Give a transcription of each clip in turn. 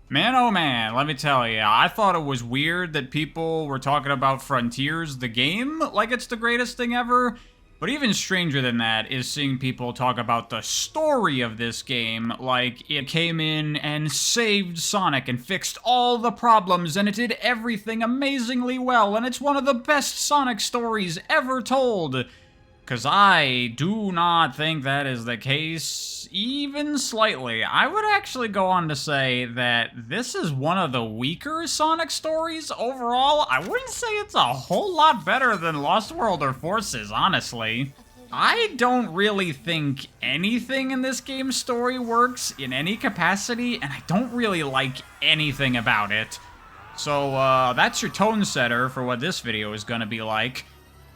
Man, oh man, let me tell you, I thought it was weird that people were talking about Frontiers, the game, like it's the greatest thing ever. But even stranger than that is seeing people talk about the story of this game, like it came in and saved Sonic and fixed all the problems and it did everything amazingly well and it's one of the best Sonic stories ever told. Because I do not think that is the case, even slightly. I would actually go on to say that this is one of the weaker Sonic stories overall. I wouldn't say it's a whole lot better than Lost World or Forces, honestly. I don't really think anything in this game's story works in any capacity, and I don't really like anything about it. So, that's your tone setter for what this video is gonna be like.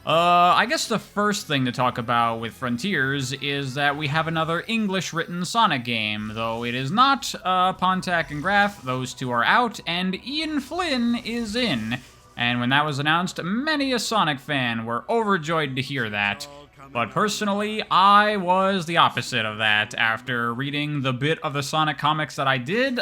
I guess the first thing to talk about with Frontiers is that we have another English-written Sonic game, though it is not Pontac and Graf, those two are out, and Ian Flynn is in. And when that was announced, many a Sonic fan were overjoyed to hear that. But personally, I was the opposite of that. After reading the bit of the Sonic comics that I did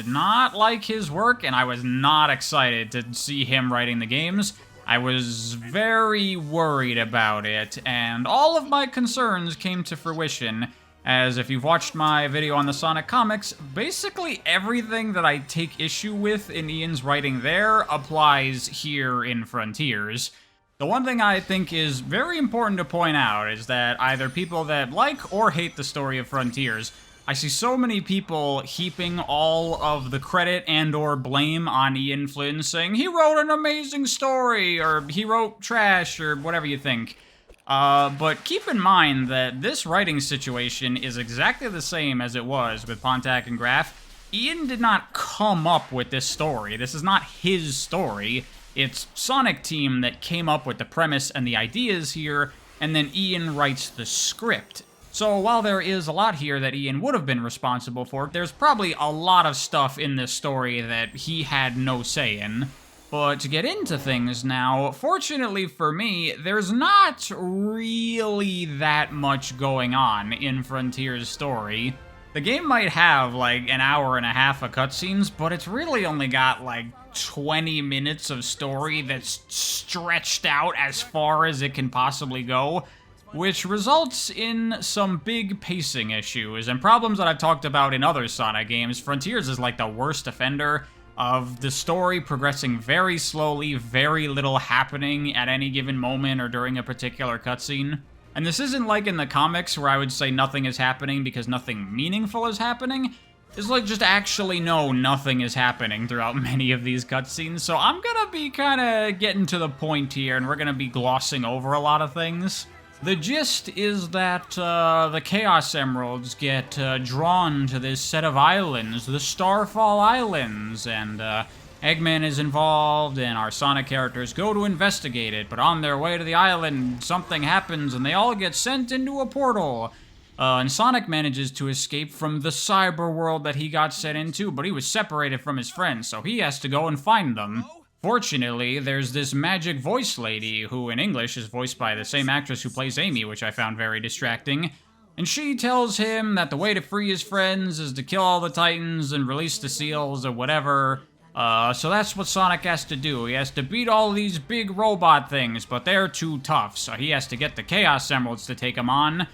not like his work, and I was not excited to see him writing the games. I was very worried about it, and all of my concerns came to fruition, as if you've watched my video on the Sonic comics, basically everything that I take issue with in Ian's writing there applies here in Frontiers. The one thing I think is very important to point out is that either people that like or hate the story of Frontiers, I see so many people heaping all of the credit and or blame on Ian Flynn, saying he wrote an amazing story, or he wrote trash, or whatever you think. But keep in mind that this writing situation is exactly the same as it was with Pontac and Graf. Ian did not come up with this story. This is not his story. It's Sonic Team that came up with the premise and the ideas here, and then Ian writes the script. So while there is a lot here that Ian would have been responsible for, there's probably a lot of stuff in this story that he had no say in. But to get into things now, fortunately for me, there's not really that much going on in Frontier's story. The game might have like an hour and a half of cutscenes, but it's really only got like 20 minutes of story that's stretched out as far as it can possibly go, which results in some big pacing issues and problems that I've talked about in other Sonic games. Frontiers is like the worst offender of the story progressing very slowly, very little happening at any given moment or during a particular cutscene. And this isn't like in the comics where I would say nothing is happening because nothing meaningful is happening. It's like just actually no, nothing is happening throughout many of these cutscenes, so I'm gonna be kinda getting to the point here and we're gonna be glossing over a lot of things. The gist is that the Chaos Emeralds get drawn to this set of islands, the Starfall Islands, and Eggman is involved, and our Sonic characters go to investigate it, but on their way to the island, something happens, and they all get sent into a portal. And Sonic manages to escape from the cyber world that he got sent into, but he was separated from his friends, so he has to go and find them. Fortunately, there's this magic voice lady, who in English is voiced by the same actress who plays Amy, which I found very distracting. And she tells him that the way to free his friends is to kill all the Titans and release the seals or whatever. So that's what Sonic has to do. He has to beat all these big robot things, but they're too tough, so he has to get the Chaos Emeralds to take them on.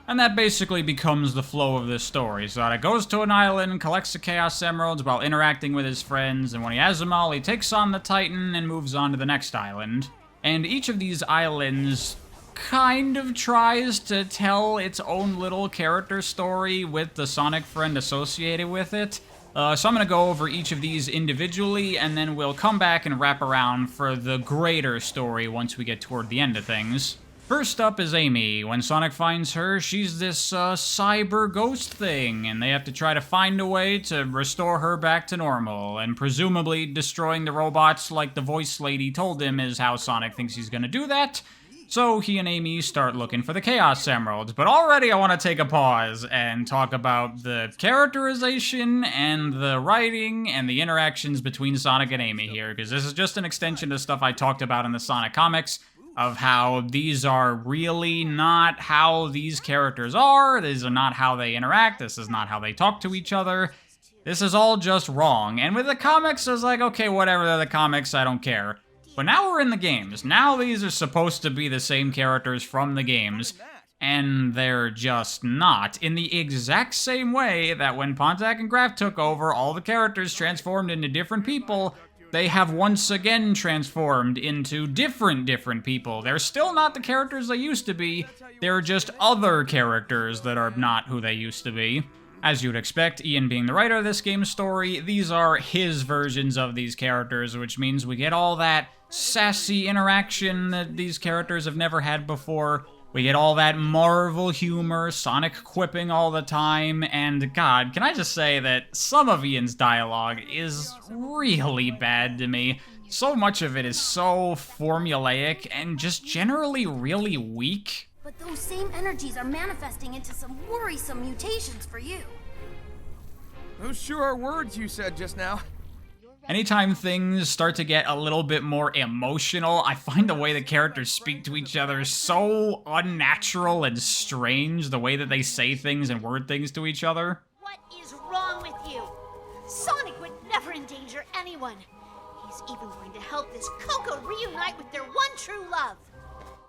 And that basically becomes the flow of this story. Sonic goes to an island, collects the Chaos Emeralds while interacting with his friends, and when he has them all, he takes on the Titan and moves on to the next island. And each of these islands kind of tries to tell its own little character story with the Sonic friend associated with it. So I'm going to go over each of these individually, and then we'll come back and wrap around for the greater story once we get toward the end of things. First up is Amy. When Sonic finds her, she's this cyber ghost thing, and they have to try to find a way to restore her back to normal, and presumably destroying the robots like the voice lady told him is how Sonic thinks he's gonna do that. So he and Amy start looking for the Chaos Emeralds, but already I want to take a pause and talk about the characterization and the writing and the interactions between Sonic and Amy here, because this is just an extension of stuff I talked about in the Sonic comics, of how these are really not how these characters are, these are not how they interact, this is not how they talk to each other. This is all just wrong. And with the comics, I was like, okay, whatever, they're the comics, I don't care. But now we're in the games. Now these are supposed to be the same characters from the games, and they're just not. In the exact same way that when Pontac and Graf took over, all the characters transformed into different people, they have once again transformed into different people. They're still not the characters they used to be, they're just other characters that are not who they used to be. As you'd expect, Ian being the writer of this game's story, these are his versions of these characters, which means we get all that sassy interaction that these characters have never had before. We get all that Marvel humor, Sonic quipping all the time, and God, can I just say that some of Ian's dialogue is really bad to me. So much of it is so formulaic and just generally really weak. But those same energies are manifesting into some worrisome mutations for you. Those sure are words you said just now. Anytime things start to get a little bit more emotional, I find the way the characters speak to each other so unnatural and strange, the way that they say things and word things to each other. What is wrong with you? Sonic would never endanger anyone. He's even going to help this Coco reunite with their one true love.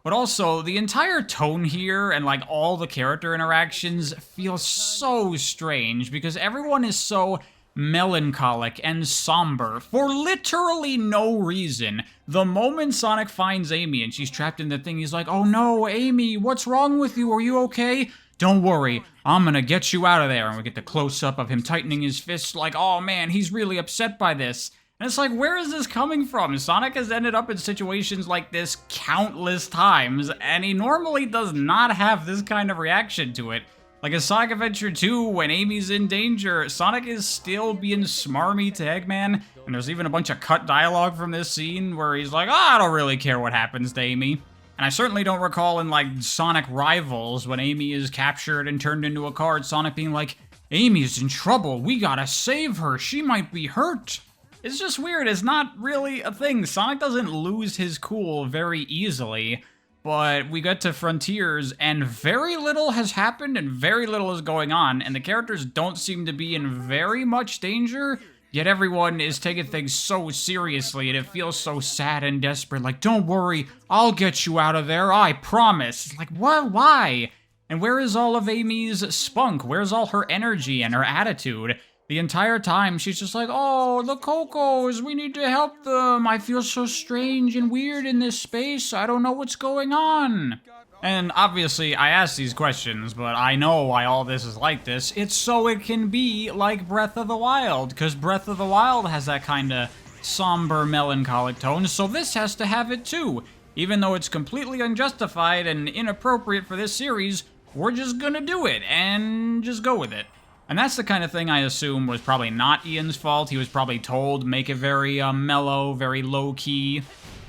But also, the entire tone here and like all the character interactions feel so strange because everyone is so melancholic and somber for literally no reason. The moment Sonic finds Amy and she's trapped in the thing, he's like, "Oh no, Amy, what's wrong with you? Are you okay? Don't worry, I'm gonna get you out of there." And we get the close-up of him tightening his fists like, oh man, he's really upset by this. And it's like, where is this coming from? Sonic has ended up in situations like this countless times, and he normally does not have this kind of reaction to it. Like in Sonic Adventure 2, when Amy's in danger, Sonic is still being smarmy to Eggman, and there's even a bunch of cut dialogue from this scene where he's like, I don't really care what happens to Amy. And I certainly don't recall in, like, Sonic Rivals, when Amy is captured and turned into a card, Sonic being like, Amy's in trouble, we gotta save her, she might be hurt. It's just weird, it's not really a thing. Sonic doesn't lose his cool very easily, but we get to Frontiers, and very little has happened, and very little is going on, and the characters don't seem to be in very much danger, yet everyone is taking things so seriously, and it feels so sad and desperate, like, don't worry, I'll get you out of there, I promise. Like, what? Why? And where is all of Amy's spunk? Where's all her energy and her attitude? The entire time, she's just like, oh, the Cocos, we need to help them. I feel so strange and weird in this space. I don't know what's going on. And obviously, I ask these questions, but I know why all this is like this. It's so it can be like Breath of the Wild, because Breath of the Wild has that kind of somber, melancholic tone, so this has to have it too. Even though it's completely unjustified and inappropriate for this series, we're just gonna do it, and just go with it. And that's the kind of thing I assume was probably not Ian's fault. He was probably told, make it very mellow, very low-key.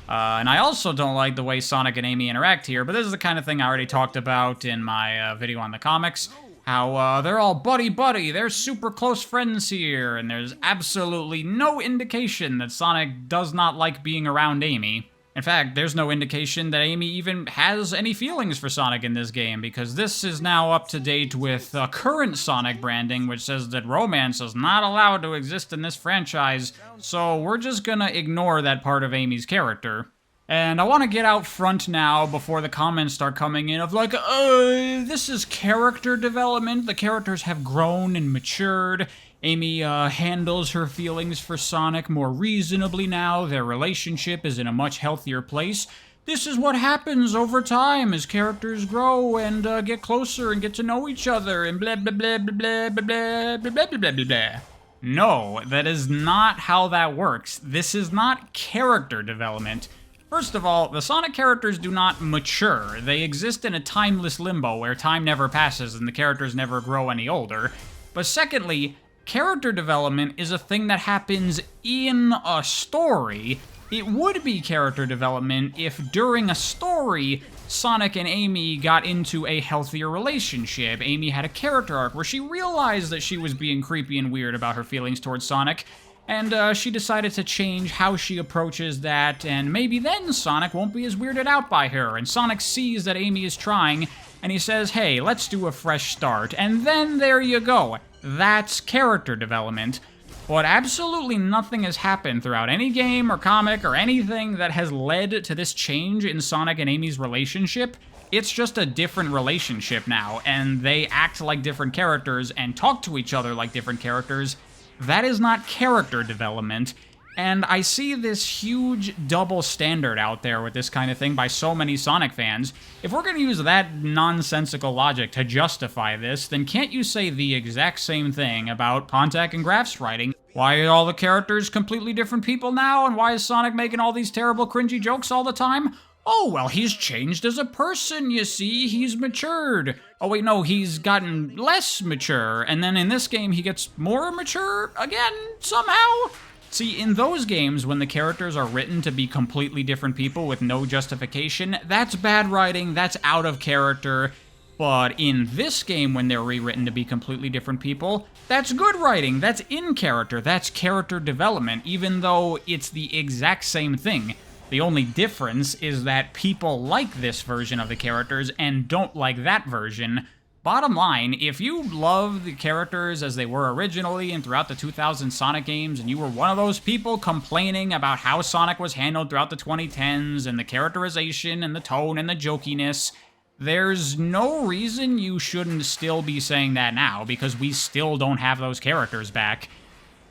And I also don't like the way Sonic and Amy interact here, but this is the kind of thing I already talked about in my video on the comics. How they're all buddy-buddy, they're super close friends here, and there's absolutely no indication that Sonic does not like being around Amy. In fact, there's no indication that Amy even has any feelings for Sonic in this game, because this is now up to date with current Sonic branding, which says that romance is not allowed to exist in this franchise, so we're just gonna ignore that part of Amy's character. And I want to get out front now before the comments start coming in of like, this is character development, the characters have grown and matured, Amy handles her feelings for Sonic more reasonably now, their relationship is in a much healthier place. This is what happens over time as characters grow and get closer and get to know each other and blah blah blah blah blah blah blah blah blah blah blah blah. No, that is not how that works. This is not character development. First of all, the Sonic characters do not mature. They exist in a timeless limbo where time never passes and the characters never grow any older. But secondly, character development is a thing that happens in a story. It would be character development if during a story, Sonic and Amy got into a healthier relationship. Amy had a character arc where she realized that she was being creepy and weird about her feelings towards Sonic, and she decided to change how she approaches that, and maybe then Sonic won't be as weirded out by her, and Sonic sees that Amy is trying, and he says, hey, let's do a fresh start, and then there you go. That's character development. But absolutely nothing has happened throughout any game or comic or anything that has led to this change in Sonic and Amy's relationship. It's just a different relationship now, and they act like different characters and talk to each other like different characters. That is not character development. And I see this huge double standard out there with this kind of thing by so many Sonic fans. If we're going to use that nonsensical logic to justify this, then can't you say the exact same thing about Pontac and Graph's writing? Why are all the characters completely different people now, and why is Sonic making all these terrible cringy jokes all the time? Oh, well, he's changed as a person, you see, he's matured. Oh wait, no, he's gotten less mature, and then in this game he gets more mature again, somehow? See, in those games, when the characters are written to be completely different people with no justification, that's bad writing, that's out of character. But in this game, when they're rewritten to be completely different people, that's good writing, that's in character, that's character development, even though it's the exact same thing. The only difference is that people like this version of the characters and don't like that version. Bottom line, if you love the characters as they were originally and throughout the 2000 Sonic games, and you were one of those people complaining about how Sonic was handled throughout the 2010s, and the characterization, and the tone, and the jokiness, there's no reason you shouldn't still be saying that now, because we still don't have those characters back.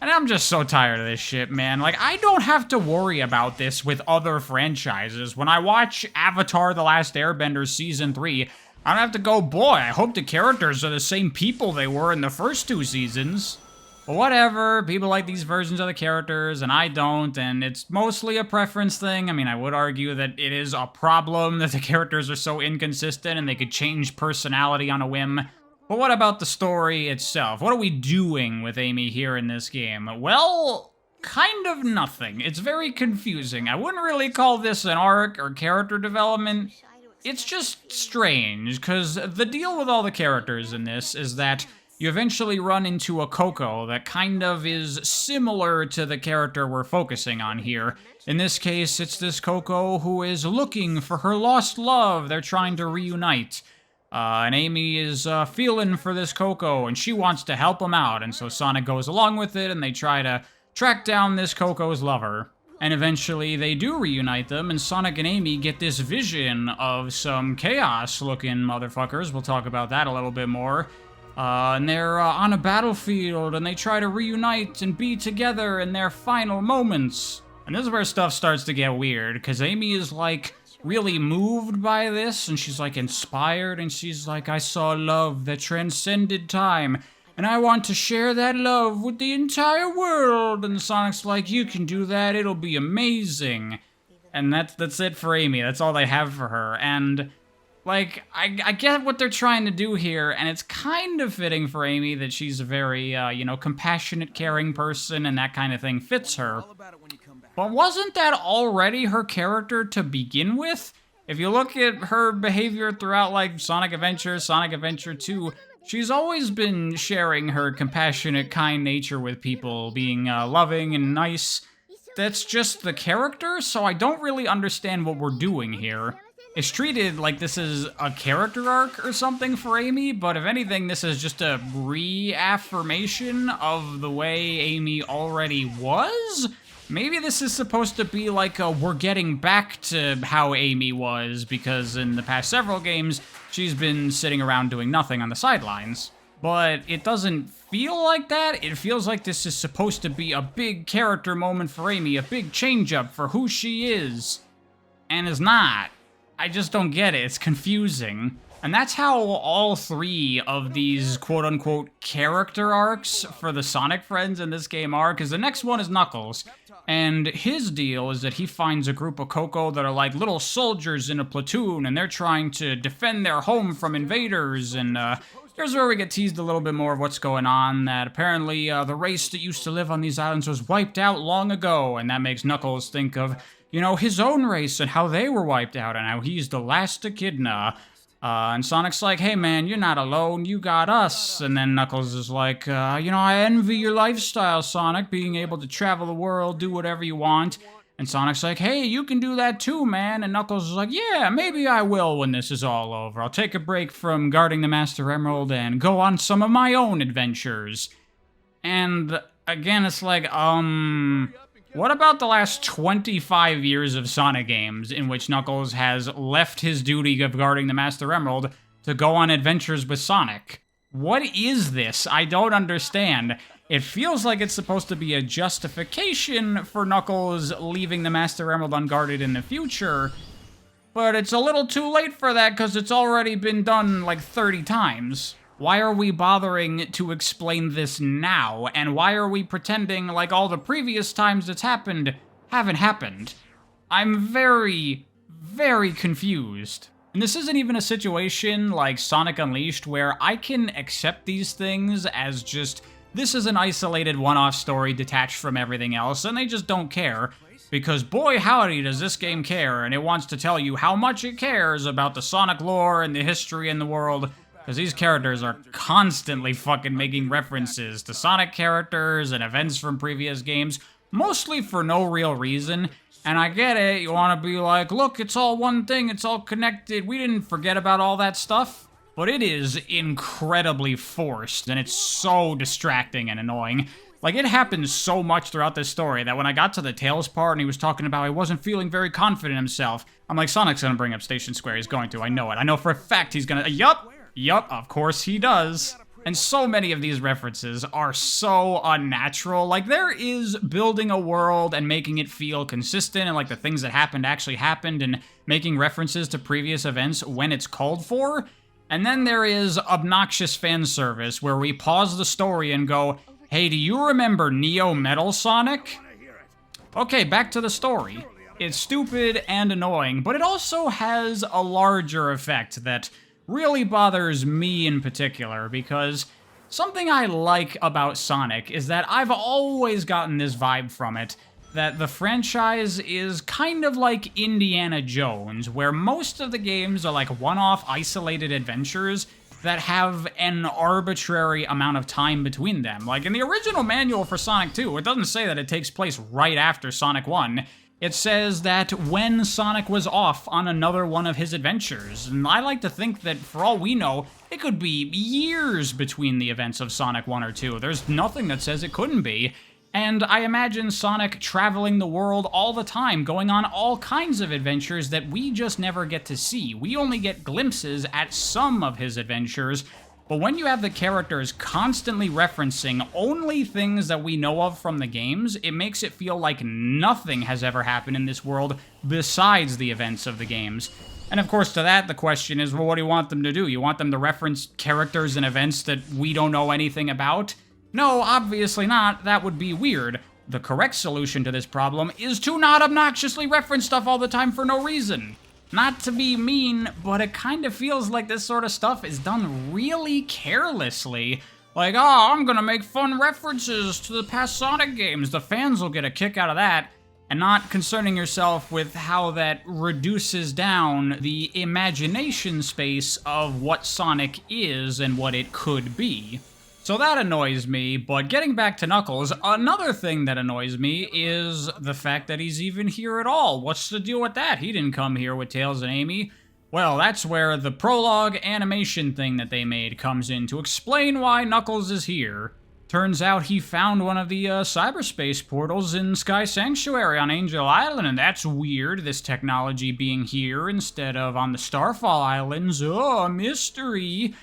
And I'm just so tired of this shit, man. Like, I don't have to worry about this with other franchises. When I watch Avatar: The Last Airbender Season 3, I don't have to go, boy, I hope the characters are the same people they were in the first 2 seasons. But whatever, people like these versions of the characters, and I don't, and it's mostly a preference thing. I mean, I would argue that it is a problem that the characters are so inconsistent and they could change personality on a whim. But what about the story itself? What are we doing with Amy here in this game? Well, kind of nothing. It's very confusing. I wouldn't really call this an arc or character development. It's just strange, because the deal with all the characters in this is that you eventually run into a Coco that kind of is similar to the character we're focusing on here. In this case, it's this Coco who is looking for her lost love. They're trying to reunite. And Amy is feeling for this Coco, and she wants to help him out, and so Sonic goes along with it, and they try to track down this Coco's lover. And eventually they do reunite them, and Sonic and Amy get this vision of some chaos-looking motherfuckers. We'll talk about that a little bit more. And they're on a battlefield, and they try to reunite and be together in their final moments. And this is where stuff starts to get weird, because Amy is, like, really moved by this, and she's, like, inspired, and she's like, I saw love that transcended time, and I want to share that love with the entire world. And Sonic's like, you can do that, it'll be amazing. And that's it for Amy, that's all they have for her. And, like, I get what they're trying to do here, and it's kind of fitting for Amy that she's a very, you know, compassionate, caring person, and that kind of thing fits her. But wasn't that already her character to begin with? If you look at her behavior throughout, like, Sonic Adventure 2, she's always been sharing her compassionate, kind nature with people, being loving and nice. That's just the character, so I don't really understand what we're doing here. It's treated like this is a character arc or something for Amy, but if anything, this is just a reaffirmation of the way Amy already was? Maybe this is supposed to be like a we're getting back to how Amy was, because in the past several games, she's been sitting around doing nothing on the sidelines. But it doesn't feel like that. It feels like this is supposed to be a big character moment for Amy, a big change-up for who she is. And it's not. I just don't get it. It's confusing. And that's how all 3 of these quote-unquote character arcs for the Sonic friends in this game are, because the next one is Knuckles. And his deal is that he finds a group of Coco that are like little soldiers in a platoon, and they're trying to defend their home from invaders, and here's where we get teased a little bit more of what's going on, that apparently the race that used to live on these islands was wiped out long ago, and that makes Knuckles think of, you know, his own race and how they were wiped out, and how he's the last echidna. And Sonic's like, hey man, you're not alone, you got us. And then Knuckles is like, you know, I envy your lifestyle, Sonic, being able to travel the world, do whatever you want. And Sonic's like, hey, you can do that too, man. And Knuckles is like, yeah, maybe I will when this is all over. I'll take a break from guarding the Master Emerald and go on some of my own adventures. And again, it's like, what about the last 25 years of Sonic games in which Knuckles has left his duty of guarding the Master Emerald to go on adventures with Sonic? What is this? I don't understand. It feels like it's supposed to be a justification for Knuckles leaving the Master Emerald unguarded in the future, but it's a little too late for that because it's already been done like 30 times. Why are we bothering to explain this now, and why are we pretending like all the previous times it's happened haven't happened? I'm very, very confused. And this isn't even a situation like Sonic Unleashed where I can accept these things as just, this is an isolated one-off story detached from everything else, and they just don't care. Because boy howdy does this game care, and it wants to tell you how much it cares about the Sonic lore and the history in the world, because these characters are constantly fucking making references to Sonic characters and events from previous games, mostly for no real reason. And I get it, you want to be like, look, it's all one thing, it's all connected, we didn't forget about all that stuff. But it is incredibly forced, and it's so distracting and annoying. Like, it happens so much throughout this story that when I got to the Tails part and he was talking about he wasn't feeling very confident in himself, I'm like, Sonic's gonna bring up Station Square, he's going to, I know it. I know for a fact he's gonna, yup, of course he does. And so many of these references are so unnatural. Like, there is building a world and making it feel consistent and like the things that happened actually happened and making references to previous events when it's called for. And then there is obnoxious fan service where we pause the story and go, hey, do you remember Neo Metal Sonic? Okay, back to the story. It's stupid and annoying, but it also has a larger effect that really bothers me in particular, because something I like about Sonic is that I've always gotten this vibe from it, that the franchise is kind of like Indiana Jones, where most of the games are like one-off isolated adventures that have an arbitrary amount of time between them. Like in the original manual for Sonic 2, it doesn't say that it takes place right after Sonic 1. It says that when Sonic was off on another one of his adventures, and I like to think that for all we know, it could be years between the events of Sonic 1 or 2. There's nothing that says it couldn't be. And I imagine Sonic traveling the world all the time, going on all kinds of adventures that we just never get to see. We only get glimpses at some of his adventures, but when you have the characters constantly referencing only things that we know of from the games, it makes it feel like nothing has ever happened in this world besides the events of the games. And of course, to that, the question is, well, what do you want them to do? You want them to reference characters and events that we don't know anything about? No, obviously not. That would be weird. The correct solution to this problem is to not obnoxiously reference stuff all the time for no reason. Not to be mean, but it kind of feels like this sort of stuff is done really carelessly. Like, oh, I'm gonna make fun references to the past Sonic games. The fans will get a kick out of that. And not concerning yourself with how that reduces down the imagination space of what Sonic is and what it could be. So that annoys me, but getting back to Knuckles, another thing that annoys me is the fact that he's even here at all. What's the deal with that? He didn't come here with Tails and Amy. Well, that's where the Prologue animation thing that they made comes in to explain why Knuckles is here. Turns out he found one of the cyberspace portals in Sky Sanctuary on Angel Island, and that's weird, this technology being here instead of on the Starfall Islands. Oh, mystery.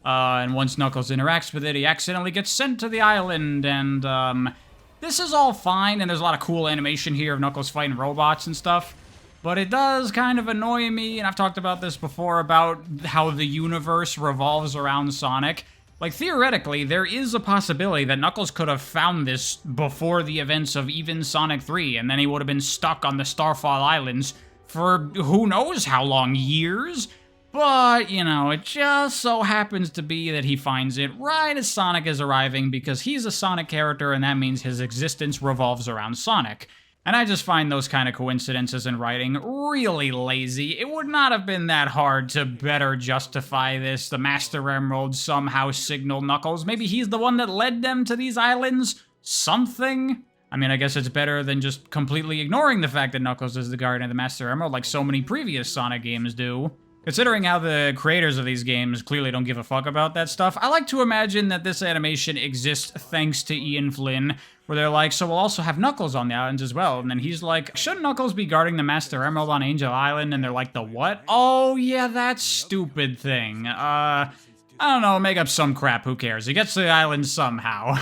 And once Knuckles interacts with it, he accidentally gets sent to the island, and this is all fine, and there's a lot of cool animation here of Knuckles fighting robots and stuff, but it does kind of annoy me, and I've talked about this before, about how the universe revolves around Sonic. Like, theoretically, there is a possibility that Knuckles could have found this before the events of even Sonic 3, and then he would have been stuck on the Starfall Islands for who knows how long, years? But, you know, it just so happens to be that he finds it right as Sonic is arriving because he's a Sonic character and that means his existence revolves around Sonic. And I just find those kind of coincidences in writing really lazy. It would not have been that hard to better justify this. The Master Emerald somehow signaled Knuckles. Maybe he's the one that led them to these islands? Something? I mean, I guess it's better than just completely ignoring the fact that Knuckles is the Guardian of the Master Emerald like so many previous Sonic games do. Considering how the creators of these games clearly don't give a fuck about that stuff, I like to imagine that this animation exists thanks to Ian Flynn, where they're like, so we'll also have Knuckles on the islands as well. And then he's like, shouldn't Knuckles be guarding the Master Emerald on Angel Island? And they're like, the what? Oh, yeah, that stupid thing. I don't know, make up some crap, who cares? He gets to the island somehow.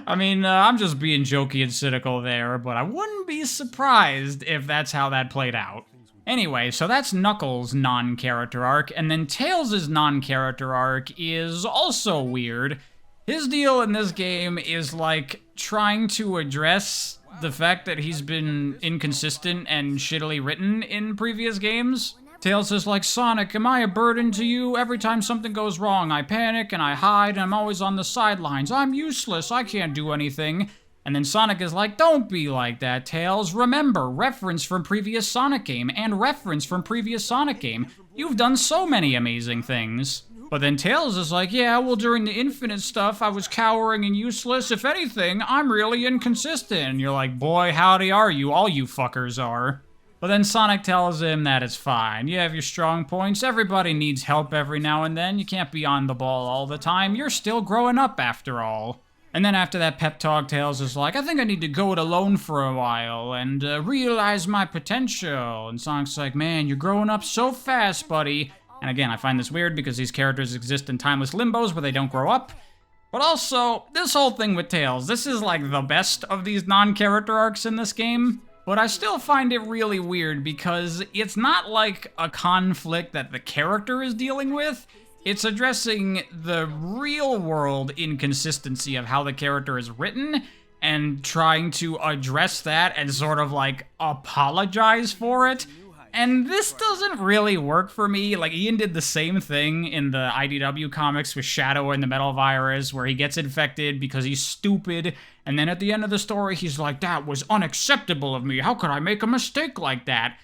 I mean, I'm just being jokey and cynical there, but I wouldn't be surprised if that's how that played out. Anyway, so that's Knuckles' non-character arc, and then Tails' non-character arc is also weird. His deal in this game is, like, trying to address the fact that he's been inconsistent and shittily written in previous games. Tails is like, Sonic, am I a burden to you? Every time something goes wrong, I panic and I hide and I'm always on the sidelines. I'm useless, I can't do anything. And then Sonic is like, don't be like that, Tails. Remember, reference from previous Sonic game and reference from previous Sonic game. You've done so many amazing things. But then Tails is like, yeah, well, during the Infinite stuff, I was cowering and useless. If anything, I'm really inconsistent. And you're like, boy, howdy are you. All you fuckers are. But then Sonic tells him that it's fine. You have your strong points. Everybody needs help every now and then. You can't be on the ball all the time. You're still growing up after all. And then after that pep talk, Tails is like, I think I need to go it alone for a while and realize my potential. And Sonic's like, man, you're growing up so fast, buddy. And again, I find this weird because these characters exist in timeless limbos where they don't grow up. But also, this whole thing with Tails, this is like the best of these non-character arcs in this game. But I still find it really weird because it's not like a conflict that the character is dealing with. It's addressing the real-world inconsistency of how the character is written and trying to address that and sort of, like, apologize for it. And this doesn't really work for me. Like, Ian did the same thing in the IDW comics with Shadow and the Metal Virus, where he gets infected because he's stupid, and then at the end of the story, he's like, that was unacceptable of me. How could I make a mistake like that?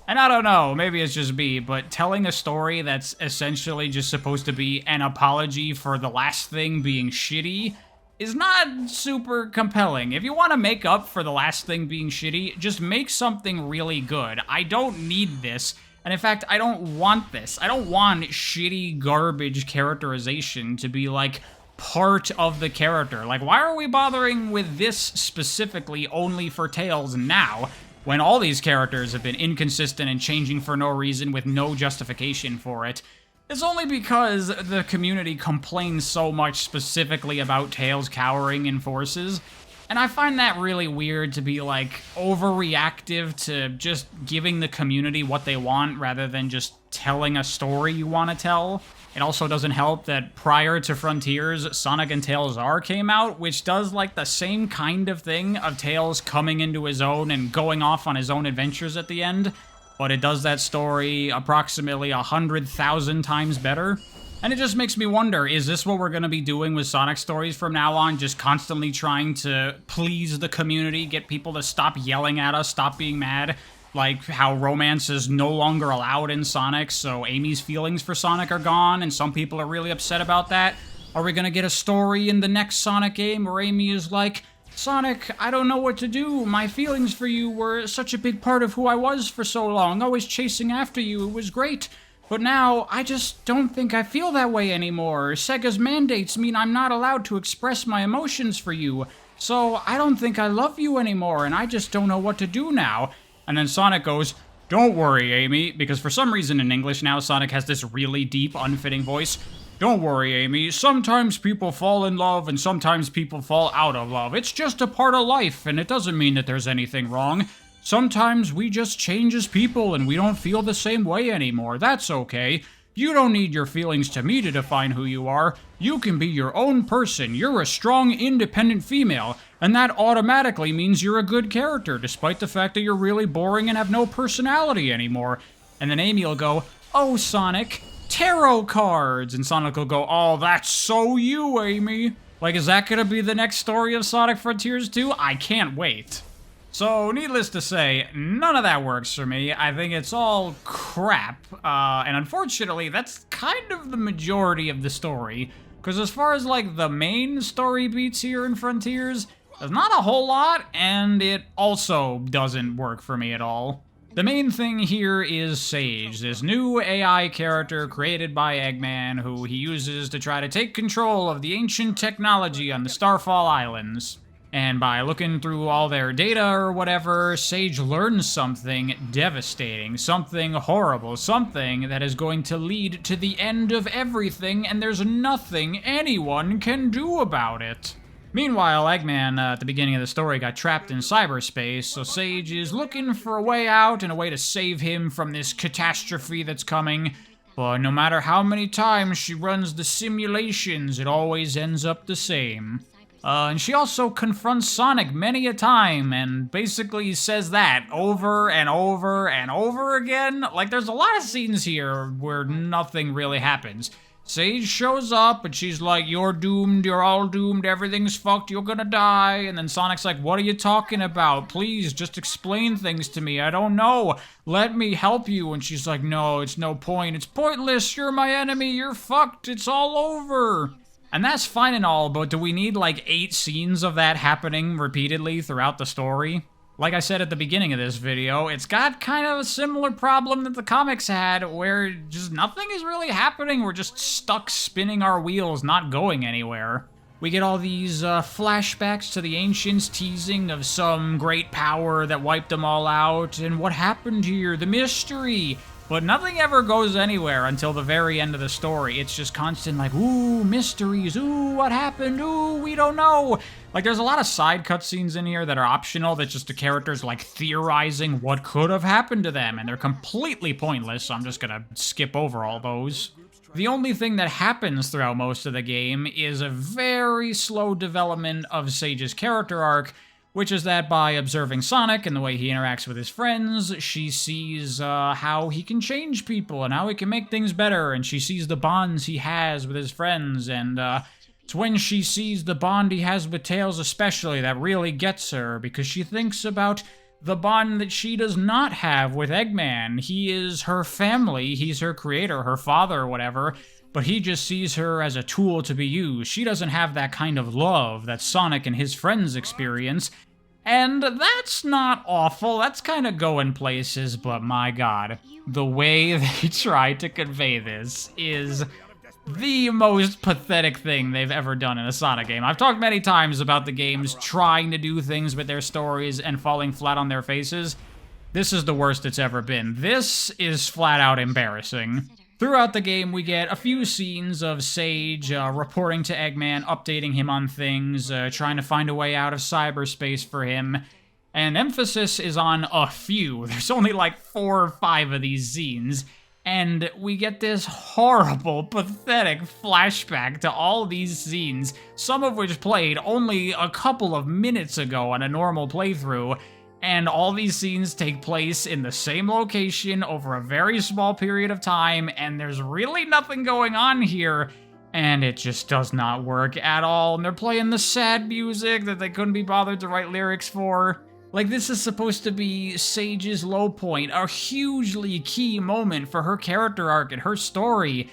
And I don't know, maybe it's just me, but telling a story that's essentially just supposed to be an apology for the last thing being shitty is not super compelling. If you want to make up for the last thing being shitty, just make something really good. I don't need this, and in fact, I don't want this. I don't want shitty garbage characterization to be, like, part of the character. Like, why are we bothering with this specifically only for Tails now, when all these characters have been inconsistent and changing for no reason with no justification for it? It's only because the community complains so much specifically about Tails cowering in forces, and I find that really weird to be, like, overreactive to just giving the community what they want rather than just telling a story you want to tell. It also doesn't help that prior to Frontiers, Sonic and Tails R came out, which does, like, the same kind of thing of Tails coming into his own and going off on his own adventures at the end, but it does that story approximately 100,000 times better. And it just makes me wonder, is this what we're going to be doing with Sonic stories from now on? Just constantly trying to please the community, get people to stop yelling at us, stop being mad? Like how romance is no longer allowed in Sonic, so Amy's feelings for Sonic are gone, and some people are really upset about that. Are we gonna get a story in the next Sonic game where Amy is like, Sonic, I don't know what to do. My feelings for you were such a big part of who I was for so long, always chasing after you. It was great. But now, I just don't think I feel that way anymore. Sega's mandates mean I'm not allowed to express my emotions for you. So I don't think I love you anymore, and I just don't know what to do now. And then Sonic goes, don't worry, Amy, because for some reason in English now, Sonic has this really deep, unfitting voice. Don't worry, Amy. Sometimes people fall in love, and sometimes people fall out of love. It's just a part of life, and it doesn't mean that there's anything wrong. Sometimes we just change as people, and we don't feel the same way anymore. That's okay. You don't need your feelings to me to define who you are. You can be your own person. You're a strong, independent female, and that automatically means you're a good character, despite the fact that you're really boring and have no personality anymore. And then Amy will go, oh, Sonic, tarot cards! And Sonic will go, oh, that's so you, Amy. Like, is that gonna be the next story of Sonic Frontiers 2? I can't wait. So, needless to say, none of that works for me. I think it's all crap, and unfortunately, that's kind of the majority of the story. Because as far as, like, the main story beats here in Frontiers, There's not a whole lot, and it also doesn't work for me at all. The main thing here is Sage, this new AI character created by Eggman, who he uses to try to take control of the ancient technology on the Starfall Islands. And by looking through all their data or whatever, Sage learns something devastating, something horrible, something that is going to lead to the end of everything, and there's nothing anyone can do about it. Meanwhile, Eggman, at the beginning of the story, got trapped in cyberspace, so Sage is looking for a way out and a way to save him from this catastrophe that's coming. But no matter how many times she runs the simulations, it always ends up the same. And she also confronts Sonic many a time, and basically says that over and over and over again. Like, there's a lot of scenes here where nothing really happens. Sage shows up, and she's like, "You're doomed, you're all doomed, everything's fucked, you're gonna die." And then Sonic's like, "What are you talking about? Please, just explain things to me, I don't know. Let me help you." And she's like, "No, it's no point, it's pointless, you're my enemy, you're fucked, it's all over." And that's fine and all, but do we need like 8 scenes of that happening repeatedly throughout the story? Like I said at the beginning of this video, it's got kind of a similar problem that the comics had, where just nothing is really happening. We're just stuck spinning our wheels, not going anywhere. We get all these flashbacks to the ancients teasing of some great power that wiped them all out, and what happened here, the mystery. But nothing ever goes anywhere until the very end of the story. It's just constant like, ooh, mysteries, ooh, what happened, ooh, we don't know. Like, there's a lot of side cutscenes in here that are optional, that's just the characters, like, theorizing what could have happened to them, and they're completely pointless, so I'm just gonna skip over all those. The only thing that happens throughout most of the game is a very slow development of Sage's character arc, which is that by observing Sonic and the way he interacts with his friends, she sees how he can change people and how he can make things better, and she sees the bonds he has with his friends, and it's when she sees the bond he has with Tails especially that really gets her, because she thinks about the bond that she does not have with Eggman. He is her family, he's her creator, her father, or whatever, but he just sees her as a tool to be used. She doesn't have that kind of love that Sonic and his friends experience, and that's not awful, that's kind of going places, but my god, the way they try to convey this is the most pathetic thing they've ever done in a Sonic game. I've talked many times about the games trying to do things with their stories and falling flat on their faces. This is the worst it's ever been. This is flat out embarrassing. Throughout the game, we get a few scenes of Sage reporting to Eggman, updating him on things, trying to find a way out of cyberspace for him, and emphasis is on a few. There's only like 4 or 5 of these scenes, and we get this horrible, pathetic flashback to all these scenes, some of which played only a couple of minutes ago on a normal playthrough, and all these scenes take place in the same location over a very small period of time, and there's really nothing going on here, and it just does not work at all, and they're playing the sad music that they couldn't be bothered to write lyrics for. Like, this is supposed to be Sage's low point, a hugely key moment for her character arc and her story,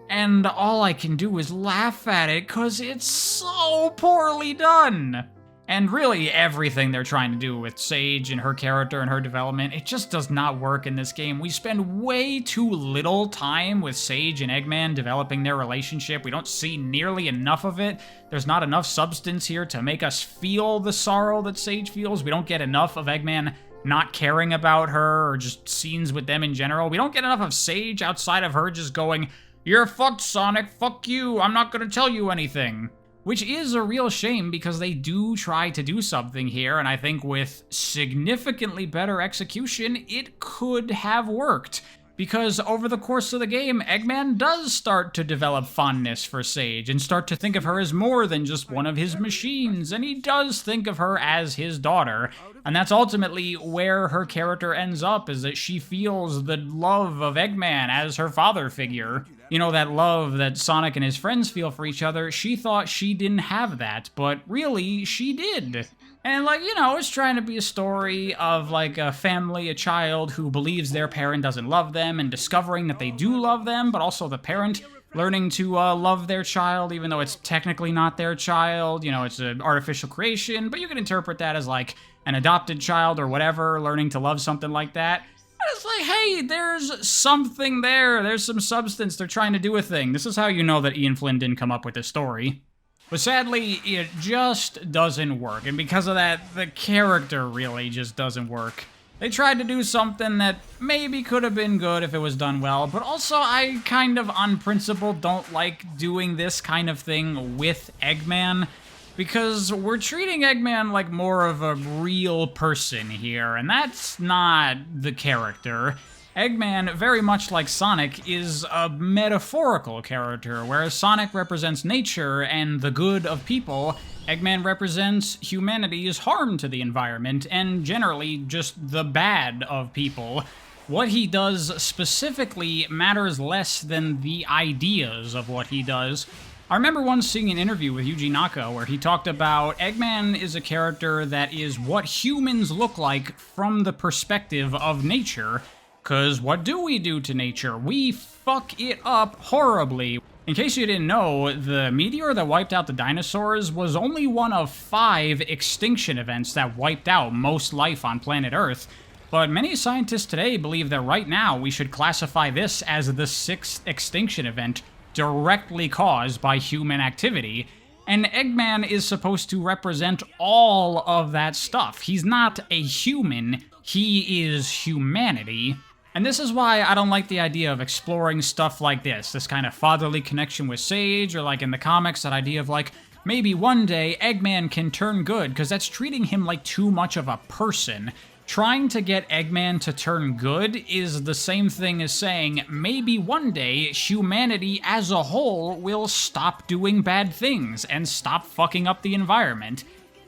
and all I can do is laugh at it because it's so poorly done. And really, everything they're trying to do with Sage and her character and her development, it just does not work in this game. We spend way too little time with Sage and Eggman developing their relationship. We don't see nearly enough of it. There's not enough substance here to make us feel the sorrow that Sage feels. We don't get enough of Eggman not caring about her or just scenes with them in general. We don't get enough of Sage outside of her just going, "You're fucked, Sonic, fuck you, I'm not gonna tell you anything." Which is a real shame because they do try to do something here, and I think with significantly better execution, it could have worked. Because over the course of the game, Eggman does start to develop fondness for Sage and start to think of her as more than just one of his machines, and he does think of her as his daughter. And that's ultimately where her character ends up, is that she feels the love of Eggman as her father figure. You know, that love that Sonic and his friends feel for each other, she thought she didn't have that, but really, she did. And, like, you know, it's trying to be a story of, like, a family, a child who believes their parent doesn't love them, and discovering that they do love them, but also the parent learning to love their child, even though it's technically not their child. You know, it's an artificial creation, but you can interpret that as like an adopted child or whatever, learning to love something like that. It's like, hey, there's something there. There's some substance. They're trying to do a thing. This is how you know that Ian Flynn didn't come up with this story. But sadly, it just doesn't work. And because of that, the character really just doesn't work. They tried to do something that maybe could have been good if it was done well, but also I kind of, on principle, don't like doing this kind of thing with Eggman, because we're treating Eggman like more of a real person here, and that's not the character. Eggman, very much like Sonic, is a metaphorical character, whereas Sonic represents nature and the good of people. Eggman represents humanity's harm to the environment, and generally just the bad of people. What he does specifically matters less than the ideas of what he does. I remember once seeing an interview with Yuji Naka where he talked about Eggman is a character that is what humans look like from the perspective of nature. Because what do we do to nature? We fuck it up horribly. In case you didn't know, the meteor that wiped out the dinosaurs was only one of 5 extinction events that wiped out most life on planet Earth. But many scientists today believe that right now we should classify this as the 6th extinction event directly caused by human activity. And Eggman is supposed to represent all of that stuff. He's not a human, he is humanity. And this is why I don't like the idea of exploring stuff like this kind of fatherly connection with Sage, or like in the comics, that idea of like, maybe one day Eggman can turn good, because that's treating him like too much of a person. Trying to get Eggman to turn good is the same thing as saying, maybe one day humanity as a whole will stop doing bad things and stop fucking up the environment.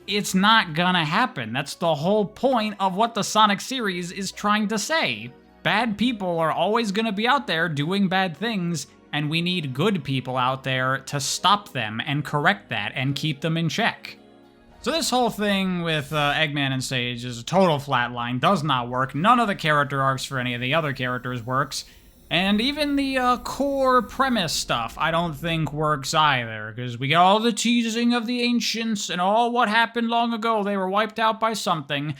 It's not gonna happen. That's the whole point of what the Sonic series is trying to say. Bad people are always going to be out there doing bad things, and we need good people out there to stop them and correct that and keep them in check. So this whole thing with Eggman and Sage is a total flatline, does not work. None of the character arcs for any of the other characters works. And even the core premise stuff I don't think works either, because we get all the teasing of the ancients and all what happened long ago. They were wiped out by something.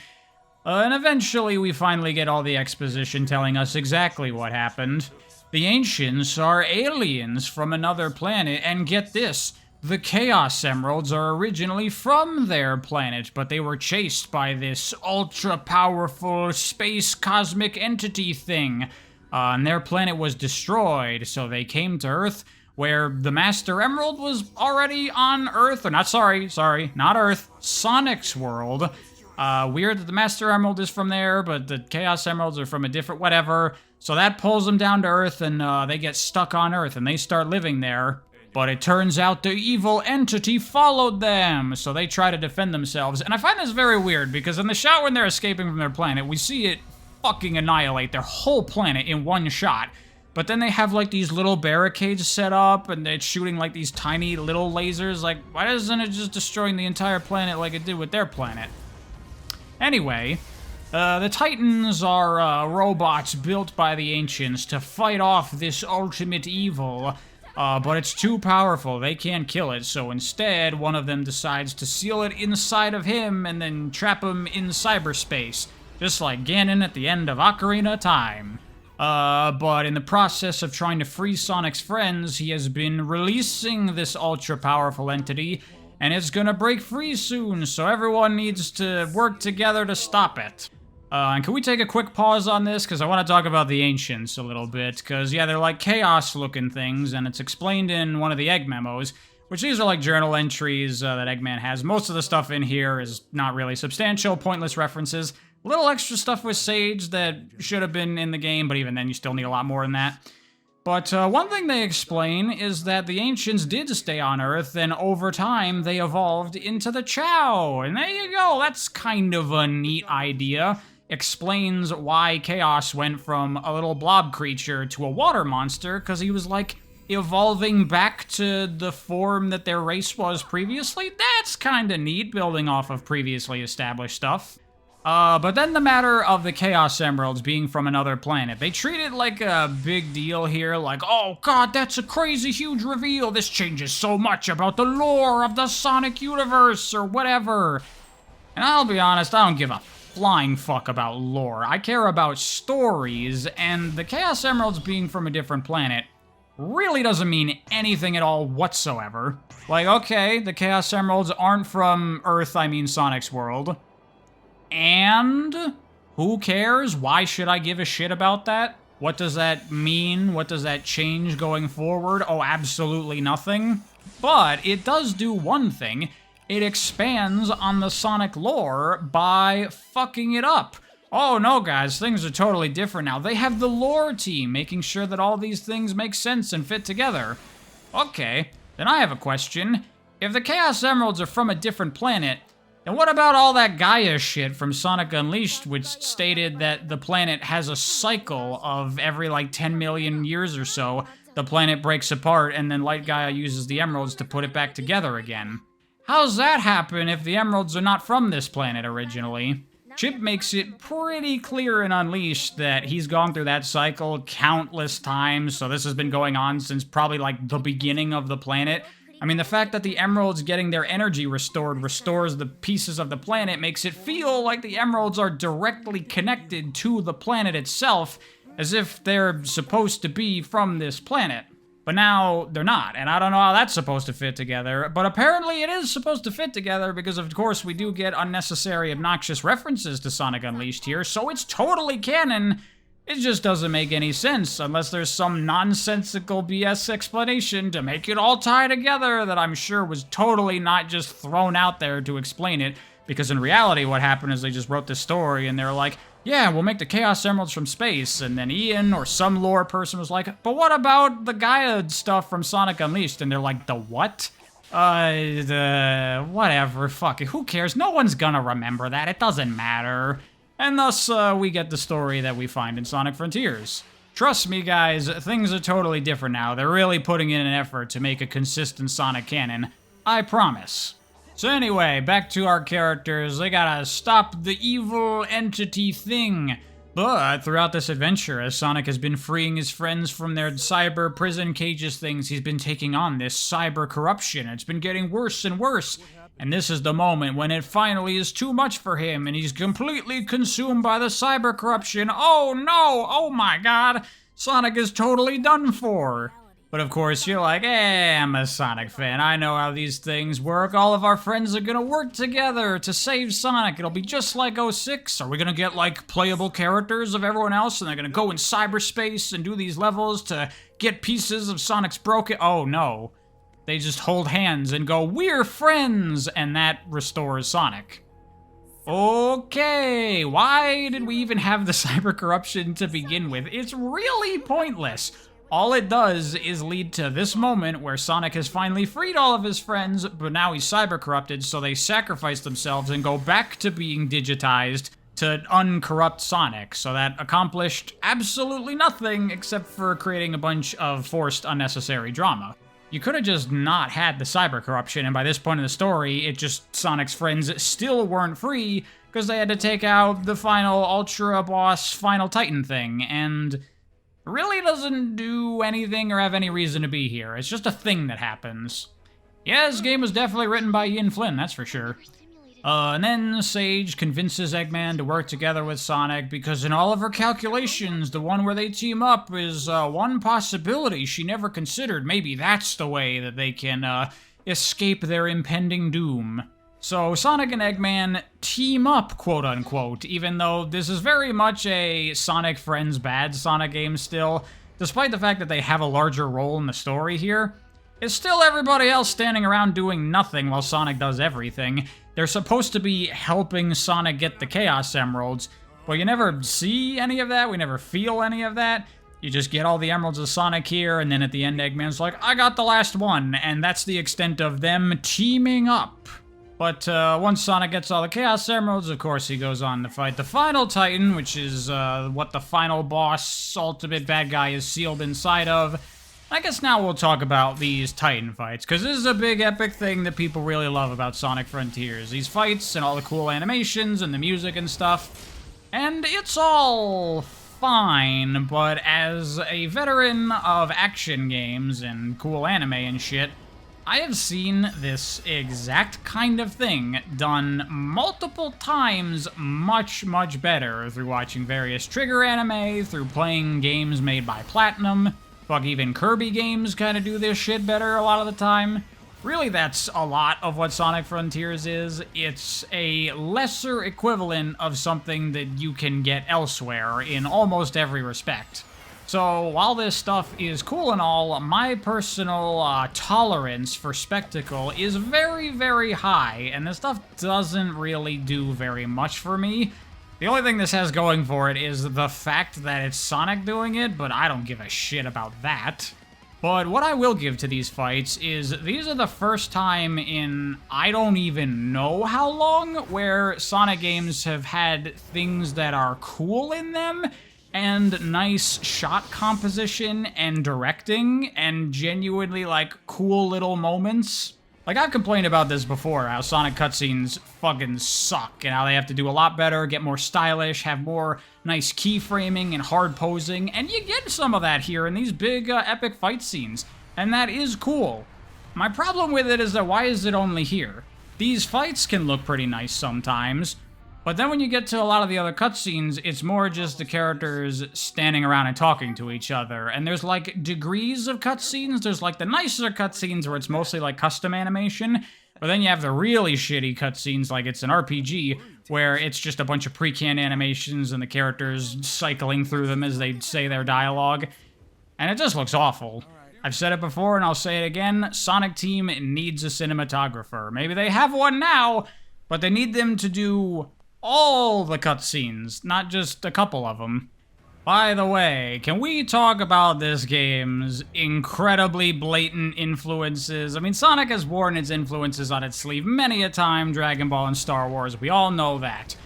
And eventually we finally get all the exposition telling us exactly what happened. The ancients are aliens from another planet, and get this, the Chaos Emeralds are originally from their planet, but they were chased by this ultra-powerful space cosmic entity thing. And their planet was destroyed, so they came to Earth, where the Master Emerald was already on Earth, or not Earth, Sonic's world. Weird that the Master Emerald is from there, but the Chaos Emeralds are from a different whatever. So that pulls them down to Earth, and they get stuck on Earth, and they start living there. But it turns out the evil entity followed them, so they try to defend themselves. And I find this very weird, because in the shot when they're escaping from their planet, we see it fucking annihilate their whole planet in one shot. But then they have like these little barricades set up, and it's shooting like these tiny little lasers. Like, why isn't it just destroying the entire planet like it did with their planet? Anyway, the Titans are robots built by the ancients to fight off this ultimate evil, but it's too powerful. They can't kill it, so instead, one of them decides to seal it inside of him and then trap him in cyberspace, just like Ganon at the end of Ocarina of Time. But in the process of trying to free Sonic's friends, he has been releasing this ultra-powerful entity, and it's gonna break free soon, so everyone needs to work together to stop it. And can we take a quick pause on this? Because I want to talk about the Ancients a little bit, because, yeah, they're like chaos-looking things, and it's explained in one of the Egg memos, which these are like journal entries that Eggman has. Most of the stuff in here is not really substantial, pointless references. A little extra stuff with Sage that should have been in the game, but even then you still need a lot more than that. But one thing they explain is that the Ancients did stay on Earth, and over time they evolved into the Chow. And there you go, that's kind of a neat idea. Explains why Chaos went from a little blob creature to a water monster, because he was like evolving back to the form that their race was previously. That's kind of neat, building off of previously established stuff. But then the matter of the Chaos Emeralds being from another planet. They treat it like a big deal here, like, oh god, that's a crazy huge reveal, this changes so much about the lore of the Sonic universe, or whatever. And I'll be honest, I don't give a flying fuck about lore. I care about stories, and the Chaos Emeralds being from a different planet really doesn't mean anything at all whatsoever. Like, okay, the Chaos Emeralds aren't from Earth, I mean Sonic's world. And who cares? Why should I give a shit about that? What does that mean? What does that change going forward? Oh, absolutely nothing. But it does do one thing. It expands on the Sonic lore by fucking it up. Oh no, guys, things are totally different now. They have the lore team making sure that all these things make sense and fit together. Okay, then I have a question. If the Chaos Emeralds are from a different planet, and what about all that Gaia shit from Sonic Unleashed, which stated that the planet has a cycle of every, like, 10 million years or so, the planet breaks apart, and then Light Gaia uses the emeralds to put it back together again? How's that happen if the emeralds are not from this planet originally? Chip makes it pretty clear in Unleashed that he's gone through that cycle countless times, so this has been going on since probably, like, the beginning of the planet. I mean, the fact that the emeralds getting their energy restored restores the pieces of the planet makes it feel like the emeralds are directly connected to the planet itself, as if they're supposed to be from this planet. But now, they're not, and I don't know how that's supposed to fit together, but apparently it is supposed to fit together because, of course, we do get unnecessary, obnoxious references to Sonic Unleashed here, so it's totally canon. It just doesn't make any sense unless there's some nonsensical BS explanation to make it all tie together that I'm sure was totally not just thrown out there to explain it, because in reality what happened is they just wrote this story and they're like, yeah, we'll make the Chaos Emeralds from space, and then Ian or some lore person was like, but what about the Gaia stuff from Sonic Unleashed? And they're like, the what? Whatever, fuck it, who cares? No one's gonna remember that, it doesn't matter. And thus, we get the story that we find in Sonic Frontiers. Trust me, guys, things are totally different now. They're really putting in an effort to make a consistent Sonic canon. I promise. So anyway, back to our characters. They gotta stop the evil entity thing. But throughout this adventure, as Sonic has been freeing his friends from their cyber prison cages things, he's been taking on this cyber corruption. It's been getting worse and worse. And this is the moment when it finally is too much for him and he's completely consumed by the cyber corruption. Oh no! Oh my god! Sonic is totally done for! But of course you're like, I'm a Sonic fan. I know how these things work. All of our friends are gonna work together to save Sonic. It'll be just like 06. Are we gonna get like playable characters of everyone else and they're gonna go in cyberspace and do these levels to get pieces of Sonic's broken... Oh no. They just hold hands and go, we're friends, and that restores Sonic. Okay, why did we even have the cyber corruption to begin with? It's really pointless. All it does is lead to this moment where Sonic has finally freed all of his friends, but now he's cyber corrupted, so they sacrifice themselves and go back to being digitized to uncorrupt Sonic. So that accomplished absolutely nothing except for creating a bunch of forced unnecessary drama. You could have just not had the cyber corruption, and by this point in the story, it just Sonic's friends still weren't free because they had to take out the final Ultra Boss Final Titan thing, and really doesn't do anything or have any reason to be here. It's just a thing that happens. Yeah, this game was definitely written by Ian Flynn, that's for sure. And then Sage convinces Eggman to work together with Sonic because in all of her calculations, the one where they team up is one possibility she never considered. Maybe that's the way that they can escape their impending doom. So Sonic and Eggman team up, quote-unquote, even though this is very much a Sonic Friends Bad Sonic game still. Despite the fact that they have a larger role in the story here, it's still everybody else standing around doing nothing while Sonic does everything. They're supposed to be helping Sonic get the Chaos Emeralds, but you never see any of that, we never feel any of that. You just get all the Emeralds of Sonic here, and then at the end Eggman's like, I got the last one, and that's the extent of them teaming up. But once Sonic gets all the Chaos Emeralds, of course he goes on to fight the final Titan, which is what the final boss, ultimate bad guy, is sealed inside of. I guess now we'll talk about these Titan fights, because this is a big epic thing that people really love about Sonic Frontiers. These fights and all the cool animations and the music and stuff. And it's all fine, but as a veteran of action games and cool anime and shit, I have seen this exact kind of thing done multiple times much, much better through watching various Trigger anime, through playing games made by Platinum. Fuck, even Kirby games kind of do this shit better a lot of the time. Really, that's a lot of what Sonic Frontiers is. It's a lesser equivalent of something that you can get elsewhere in almost every respect. So, while this stuff is cool and all, my personal tolerance for spectacle is very, very high, and this stuff doesn't really do very much for me. The only thing this has going for it is the fact that it's Sonic doing it, but I don't give a shit about that. But what I will give to these fights is these are the first time in I don't even know how long where Sonic games have had things that are cool in them, and nice shot composition and directing and genuinely, like, cool little moments. Like, I've complained about this before, how Sonic cutscenes fucking suck, and how they have to do a lot better, get more stylish, have more nice keyframing and hard posing, and you get some of that here in these big, epic fight scenes, and that is cool. My problem with it is that why is it only here? These fights can look pretty nice sometimes, but then when you get to a lot of the other cutscenes, it's more just the characters standing around and talking to each other. And there's like degrees of cutscenes. There's like the nicer cutscenes where it's mostly like custom animation. But then you have the really shitty cutscenes like it's an RPG, where it's just a bunch of pre-canned animations and the characters cycling through them as they say their dialogue. And it just looks awful. I've said it before and I'll say it again, Sonic Team needs a cinematographer. Maybe they have one now, but they need them to do all the cutscenes, not just a couple of them. By the way, can we talk about this game's incredibly blatant influences? I mean, Sonic has worn its influences on its sleeve many a time, Dragon Ball and Star Wars, we all know that.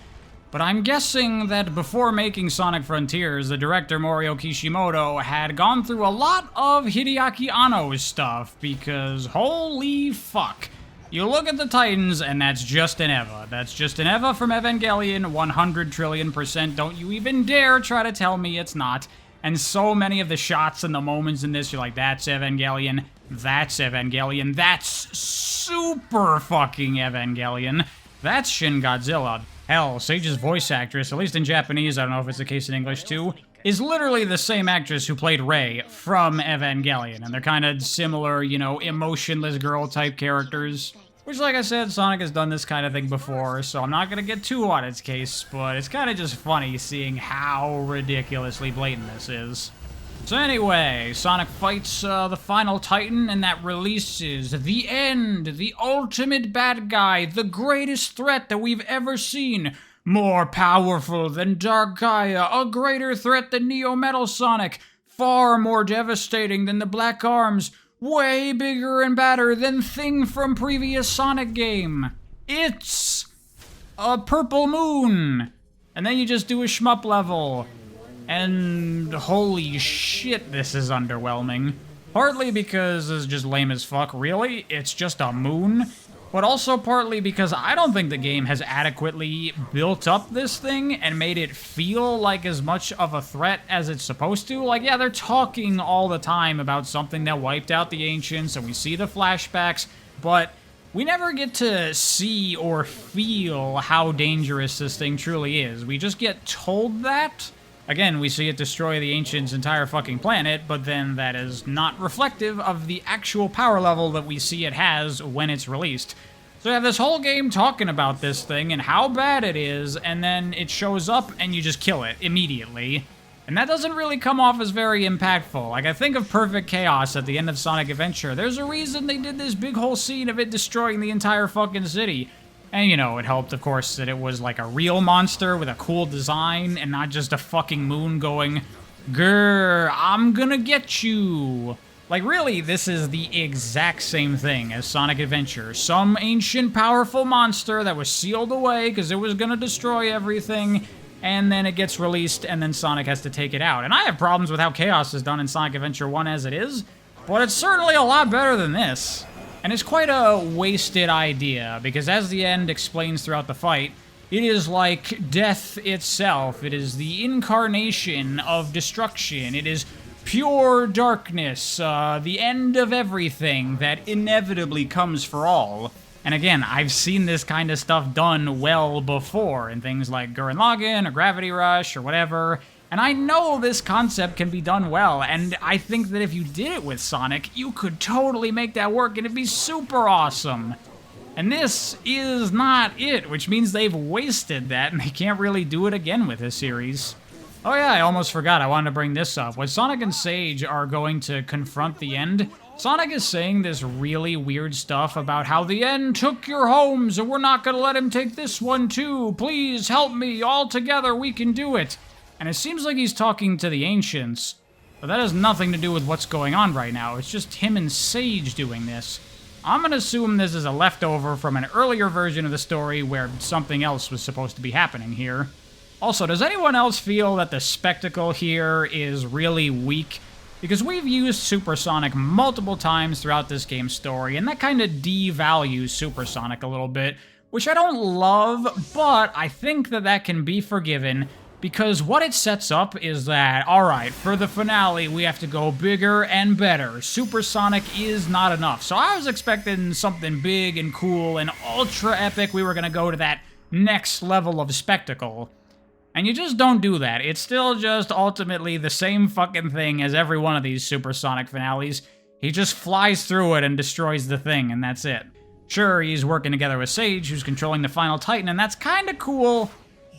But I'm guessing that before making Sonic Frontiers, the director Morio Kishimoto had gone through a lot of Hideaki Anno's stuff, because holy fuck. You look at the Titans, and that's just an Eva. That's just an Eva from Evangelion, 100 trillion%. Don't you even dare try to tell me it's not. And so many of the shots and the moments in this, you're like, that's Evangelion, that's Evangelion, that's super fucking Evangelion, that's Shin Godzilla. Hell, Sage's voice actress, at least in Japanese, I don't know if it's the case in English too, is literally the same actress who played Rei from Evangelion, and they're kind of similar, you know, emotionless girl-type characters. Which, like I said, Sonic has done this kind of thing before, so I'm not gonna get too on its case, but it's kind of just funny seeing how ridiculously blatant this is. So anyway, Sonic fights the final Titan, and that releases the end, the ultimate bad guy, the greatest threat that we've ever seen. More powerful than Dark Gaia, a greater threat than Neo Metal Sonic, far more devastating than the Black Arms, way bigger and badder than Thing from previous Sonic game. It's a Purple Moon. And then you just do a shmup level. And holy shit, this is underwhelming. Partly because it's just lame as fuck, really. It's just a moon. But also partly because I don't think the game has adequately built up this thing and made it feel like as much of a threat as it's supposed to. Like, yeah, they're talking all the time about something that wiped out the Ancients, and we see the flashbacks, but we never get to see or feel how dangerous this thing truly is. We just get told that. Again, we see it destroy the Ancients' entire fucking planet, but then that is not reflective of the actual power level that we see it has when it's released. So you have this whole game talking about this thing and how bad it is, and then it shows up and you just kill it immediately. And that doesn't really come off as very impactful. Like, I think of Perfect Chaos at the end of Sonic Adventure. There's a reason they did this big whole scene of it destroying the entire fucking city. And, you know, it helped, of course, that it was like a real monster with a cool design and not just a fucking moon going, "Grr, I'm gonna get you." Like, really, this is the exact same thing as Sonic Adventure. Some ancient, powerful monster that was sealed away because it was gonna destroy everything, and then it gets released, and then Sonic has to take it out. And I have problems with how Chaos is done in Sonic Adventure 1 as it is, but it's certainly a lot better than this. And it's quite a wasted idea, because as the end explains throughout the fight, it is like death itself. It is the incarnation of destruction. It is pure darkness, the end of everything that inevitably comes for all. And again, I've seen this kind of stuff done well before in things like Gurren Lagann or Gravity Rush or whatever, and I know this concept can be done well, and I think that if you did it with Sonic, you could totally make that work and it'd be super awesome. And this is not it, which means they've wasted that and they can't really do it again with this series. Oh yeah, I almost forgot, I wanted to bring this up. When Sonic and Sage are going to confront the end, Sonic is saying this really weird stuff about how the end took your homes and we're not gonna let him take this one too. Please help me, all together we can do it. And it seems like he's talking to the Ancients, but that has nothing to do with what's going on right now. It's just him and Sage doing this. I'm gonna assume this is a leftover from an earlier version of the story where something else was supposed to be happening here. Also, does anyone else feel that the spectacle here is really weak? Because we've used Supersonic multiple times throughout this game's story, and that kind of devalues Supersonic a little bit, which I don't love, but I think that that can be forgiven, because what it sets up is that, alright, for the finale, we have to go bigger and better. Supersonic is not enough. So I was expecting something big and cool and ultra epic. We were gonna go to that next level of spectacle. And you just don't do that. It's still just ultimately the same fucking thing as every one of these Supersonic finales. He just flies through it and destroys the thing, and that's it. Sure, he's working together with Sage, who's controlling the final Titan, and that's kinda cool,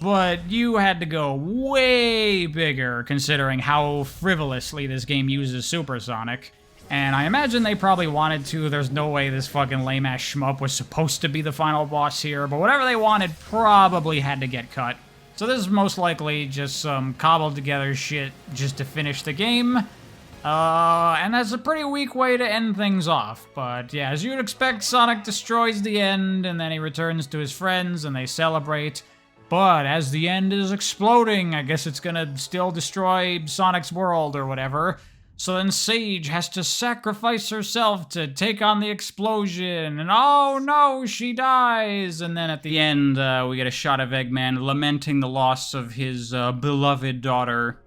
but you had to go way bigger considering how frivolously this game uses Supersonic. And I imagine they probably wanted to. There's no way this fucking lame-ass shmup was supposed to be the final boss here, but whatever they wanted probably had to get cut. So this is most likely just some cobbled together shit just to finish the game. And that's a pretty weak way to end things off. But yeah, as you'd expect, Sonic destroys the end, and then he returns to his friends, and they celebrate. But as the end is exploding, I guess it's gonna still destroy Sonic's world or whatever. So then Sage has to sacrifice herself to take on the explosion, and oh no, she dies! And then at the end, we get a shot of Eggman lamenting the loss of his beloved daughter.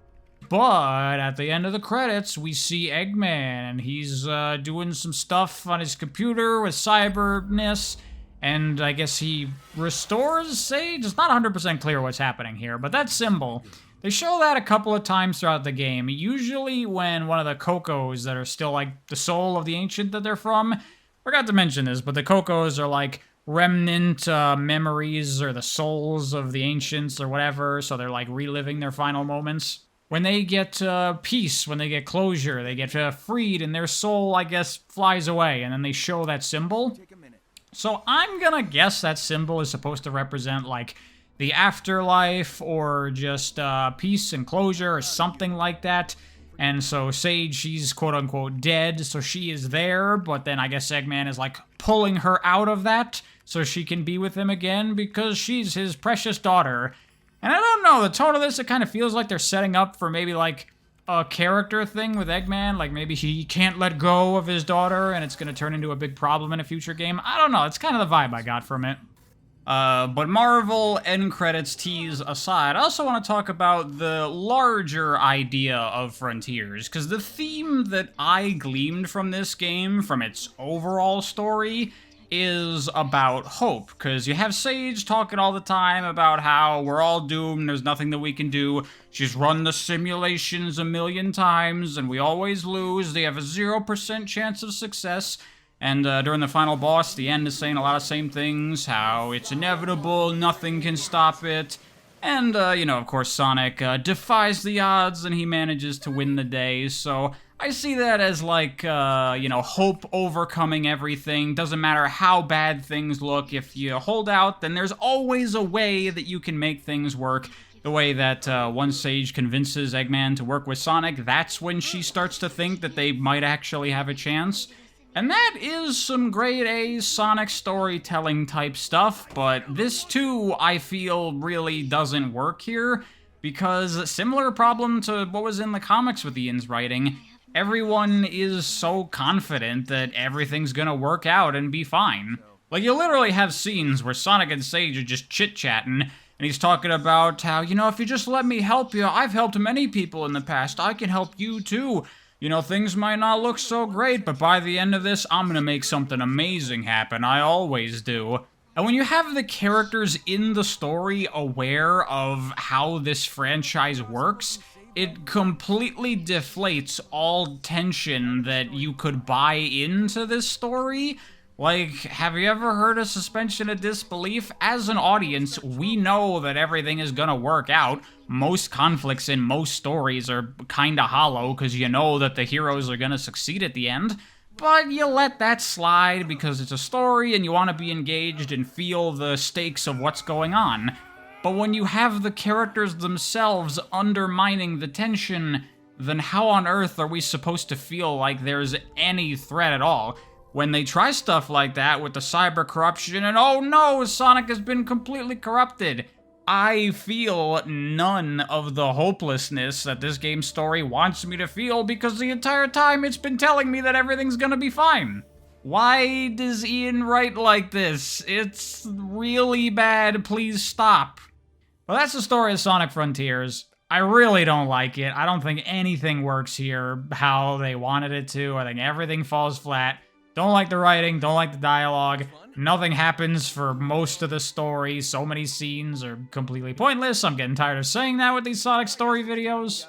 But at the end of the credits, we see Eggman, and he's doing some stuff on his computer with cyberness, and I guess he restores Sage? It's not 100% clear what's happening here, but that symbol, they show that a couple of times throughout the game, usually when one of the Cocos that are still like the soul of the Ancient that they're from, forgot to mention this, but the Cocos are like remnant memories or the souls of the Ancients or whatever, so they're like reliving their final moments. When they get peace, when they get closure, they get freed and their soul, I guess, flies away, and then they show that symbol. So I'm gonna guess that symbol is supposed to represent like the afterlife, or just peace and closure, or something like that. And so Sage, she's quote-unquote dead, so she is there, but then I guess Eggman is like pulling her out of that so she can be with him again because she's his precious daughter. And I don't know, the tone of this, it kind of feels like they're setting up for maybe like a character thing with Eggman, like maybe he can't let go of his daughter and it's gonna turn into a big problem in a future game. I don't know, it's kind of the vibe I got from it. But Marvel end credits tease aside, I also want to talk about the larger idea of Frontiers, because the theme that I gleaned from this game, from its overall story, is about hope, because you have Sage talking all the time about how we're all doomed, there's nothing that we can do, she's run the simulations a million times, and we always lose, they have a 0% chance of success. And during the final boss, the end is saying a lot of same things, how it's inevitable, nothing can stop it. And, you know, of course, Sonic defies the odds and he manages to win the day. So I see that as like, you know, hope overcoming everything. Doesn't matter how bad things look. If you hold out, then there's always a way that you can make things work. The way that once Sage convinces Eggman to work with Sonic, that's when she starts to think that they might actually have a chance. And that is some grade A Sonic storytelling type stuff, but this too, I feel, really doesn't work here, because similar problem to what was in the comics with Ian's writing, Everyone is so confident that everything's gonna work out and be fine. Like, you literally have scenes where Sonic and Sage are just chit-chatting, and he's talking about how, you know, if you just let me help you, I've helped many people in the past, I can help you too. You know, things might not look so great, but by the end of this, I'm gonna make something amazing happen, I always do. And when you have the characters in the story aware of how this franchise works, it completely deflates all tension that you could buy into this story. Like, have you ever heard of suspension of disbelief? As an audience, we know that everything is gonna work out. Most conflicts in most stories are kinda hollow, because you know that the heroes are gonna succeed at the end. But you let that slide because it's a story and you want to be engaged and feel the stakes of what's going on. But when you have the characters themselves undermining the tension, then how on earth are we supposed to feel like there's any threat at all? When they try stuff like that with the cyber corruption and oh no, Sonic has been completely corrupted, I feel none of the hopelessness that this game's story wants me to feel because the entire time it's been telling me that everything's gonna be fine. Why does Ian write like this? It's really bad, please stop. Well, that's the story of Sonic Frontiers. I really don't like it. I don't think anything works here how they wanted it to. I think everything falls flat. Don't like the writing, don't like the dialogue. Nothing happens for most of the story. So many scenes are completely pointless. I'm getting tired of saying that with these Sonic story videos.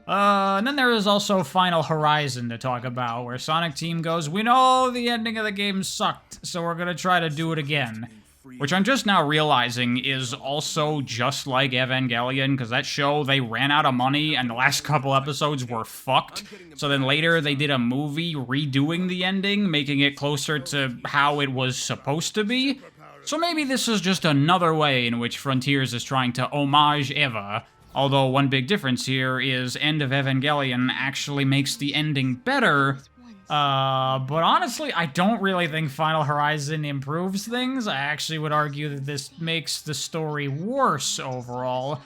And then there is also Final Horizon to talk about, where Sonic Team goes, we know the ending of the game sucked, so we're gonna try to do it again. Which I'm just now realizing is also just like Evangelion, because that show, they ran out of money and the last couple episodes were fucked. So then later they did a movie redoing the ending, making it closer to how it was supposed to be. So maybe this is just another way in which Frontiers is trying to homage Eva. Although one big difference here is End of Evangelion actually makes the ending better. But honestly, I don't really think Final Horizon improves things. I actually would argue that this makes the story worse overall.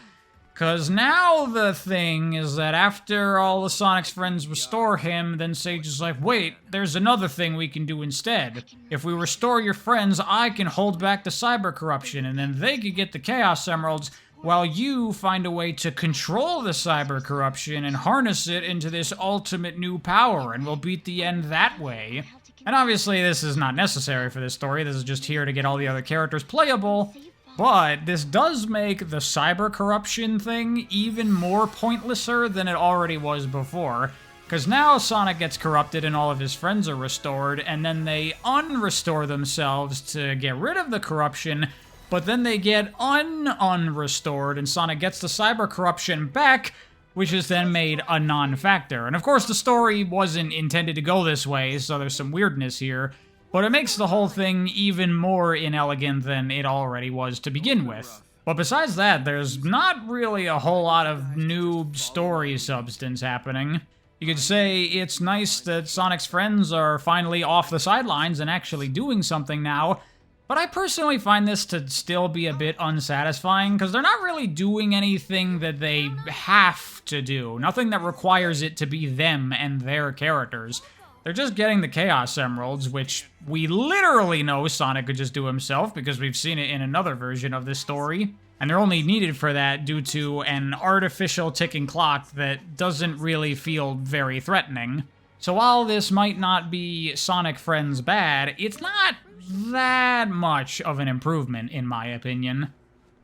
Because now the thing is that after all the Sonic's friends restore him, then Sage is like, wait, there's another thing we can do instead. If we restore your friends, I can hold back the cyber corruption, and then they could get the Chaos Emeralds, while you find a way to control the cyber corruption and harness it into this ultimate new power, and we'll beat the end that way. And obviously this is not necessary for this story, this is just here to get all the other characters playable, but this does make the cyber corruption thing even more pointlesser than it already was before. Because now Sonic gets corrupted and all of his friends are restored, and then they unrestore themselves to get rid of the corruption, but then they get unrestored, and Sonic gets the cyber corruption back, which is then made a non-factor. And of course, the story wasn't intended to go this way, so there's some weirdness here, but it makes the whole thing even more inelegant than it already was to begin with. But besides that, there's not really a whole lot of new story substance happening. You could say it's nice that Sonic's friends are finally off the sidelines and actually doing something now, but I personally find this to still be a bit unsatisfying, because they're not really doing anything that they have to do. Nothing that requires it to be them and their characters. They're just getting the Chaos Emeralds, which we literally know Sonic could just do himself, because we've seen it in another version of this story. And they're only needed for that due to an artificial ticking clock that doesn't really feel very threatening. So while this might not be Sonic Friends bad, it's not that much of an improvement, in my opinion.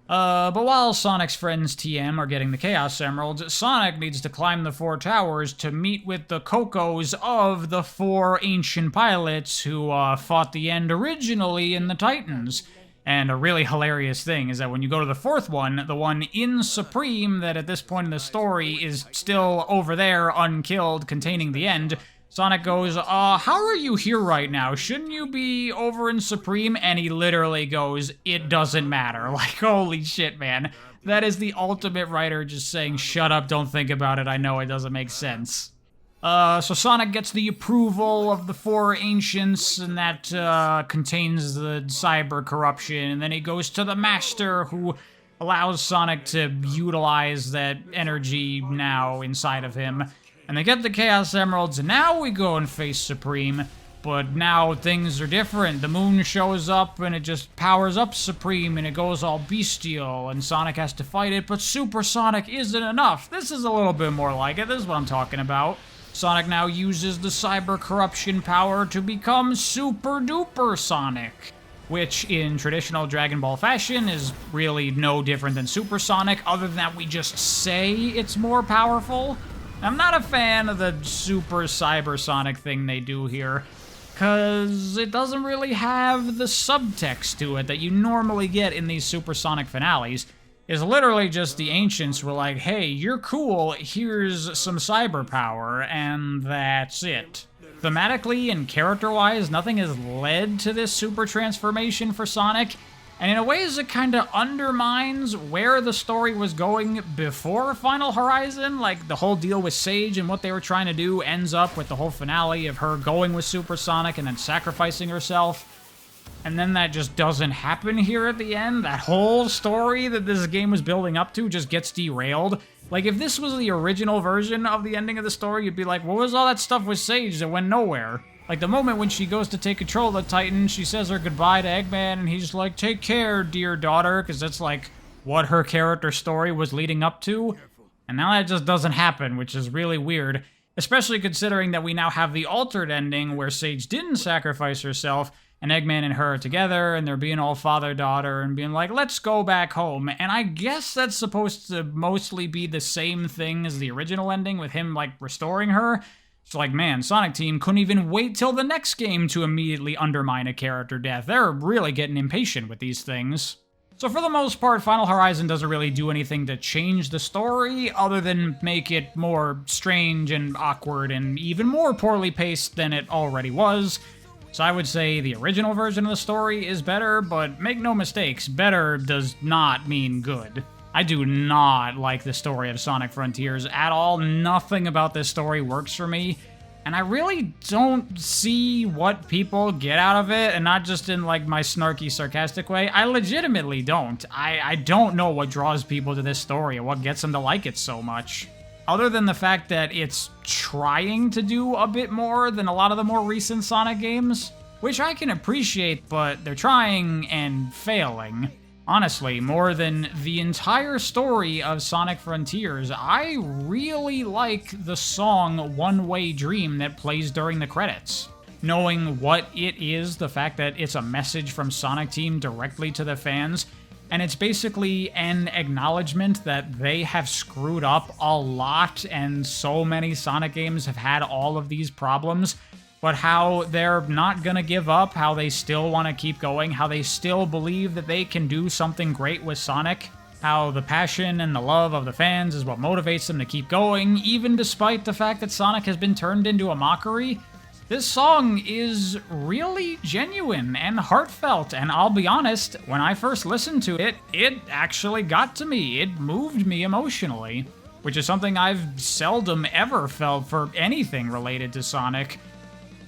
But while Sonic's friends TM are getting the Chaos Emeralds, Sonic needs to climb the 4 towers to meet with the Cocos of the 4 ancient pilots who fought the end originally in the Titans. And a really hilarious thing is that when you go to the 4th one, the one in Supreme that at this point in the story is still over there, unkilled, containing the end, Sonic goes, how are you here right now? Shouldn't you be over in Supreme? And he literally goes, it doesn't matter. Like, holy shit, man. That is the ultimate writer just saying, shut up, don't think about it, I know it doesn't make sense. So Sonic gets the approval of the 4 ancients, and that contains the cyber corruption, and then he goes to the Master, who allows Sonic to utilize that energy now inside of him. And they get the Chaos Emeralds, and now we go and face Supreme. But now things are different. The moon shows up and it just powers up Supreme and it goes all bestial and Sonic has to fight it, but Super Sonic isn't enough. This is a little bit more like it. This is what I'm talking about. Sonic now uses the cyber corruption power to become Super Duper Sonic, which in traditional Dragon Ball fashion is really no different than Super Sonic, other than that we just say it's more powerful. I'm not a fan of the Super Cyber Sonic thing they do here, because it doesn't really have the subtext to it that you normally get in these supersonic finales. It's literally just the ancients were like, hey, you're cool, here's some cyber power, and that's it. Thematically and character-wise, nothing has led to this super transformation for Sonic, and in a ways it kind of undermines where the story was going before Final Horizon. Like, the whole deal with Sage and what they were trying to do ends up with the whole finale of her going with Super Sonic and then sacrificing herself. And then that just doesn't happen here at the end. That whole story that this game was building up to just gets derailed. Like, if this was the original version of the ending of the story, you'd be like, what was all that stuff with Sage that went nowhere? Like, the moment when she goes to take control of the Titan, she says her goodbye to Eggman, and he's like, take care, dear daughter, because that's, like, what her character story was leading up to. And now that just doesn't happen, which is really weird, especially considering that we now have the altered ending where Sage didn't sacrifice herself, and Eggman and her are together, and they're being all father-daughter, and being like, let's go back home. And I guess that's supposed to mostly be the same thing as the original ending, with him, like, restoring her. It's like, man, Sonic Team couldn't even wait till the next game to immediately undermine a character death. They're really getting impatient with these things. So for the most part, Final Horizon doesn't really do anything to change the story, other than make it more strange and awkward and even more poorly paced than it already was. So I would say the original version of the story is better, but make no mistakes, better does not mean good. I do not like the story of Sonic Frontiers at all. Nothing about this story works for me. And I really don't see what people get out of it, and not just in, like, my snarky, sarcastic way. I legitimately don't. I don't know what draws people to this story and what gets them to like it so much. Other than the fact that it's trying to do a bit more than a lot of the more recent Sonic games, which I can appreciate, but they're trying and failing. Honestly, more than the entire story of Sonic Frontiers, I really like the song One Way Dream that plays during the credits. Knowing what it is, the fact that it's a message from Sonic Team directly to the fans, and it's basically an acknowledgement that they have screwed up a lot, and so many Sonic games have had all of these problems, but how they're not gonna give up, how they still want to keep going, how they still believe that they can do something great with Sonic, how the passion and the love of the fans is what motivates them to keep going, even despite the fact that Sonic has been turned into a mockery. This song is really genuine and heartfelt, and I'll be honest, when I first listened to it, it actually got to me. It moved me emotionally, which is something I've seldom ever felt for anything related to Sonic.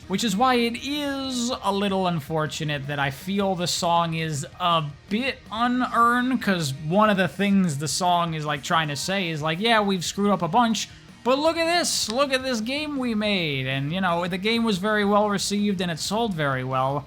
Which is why it is a little unfortunate that I feel the song is a bit unearned, because one of the things the song is, like, trying to say is, like, yeah, we've screwed up a bunch, but look at this game we made, and, you know, the game was very well received and it sold very well,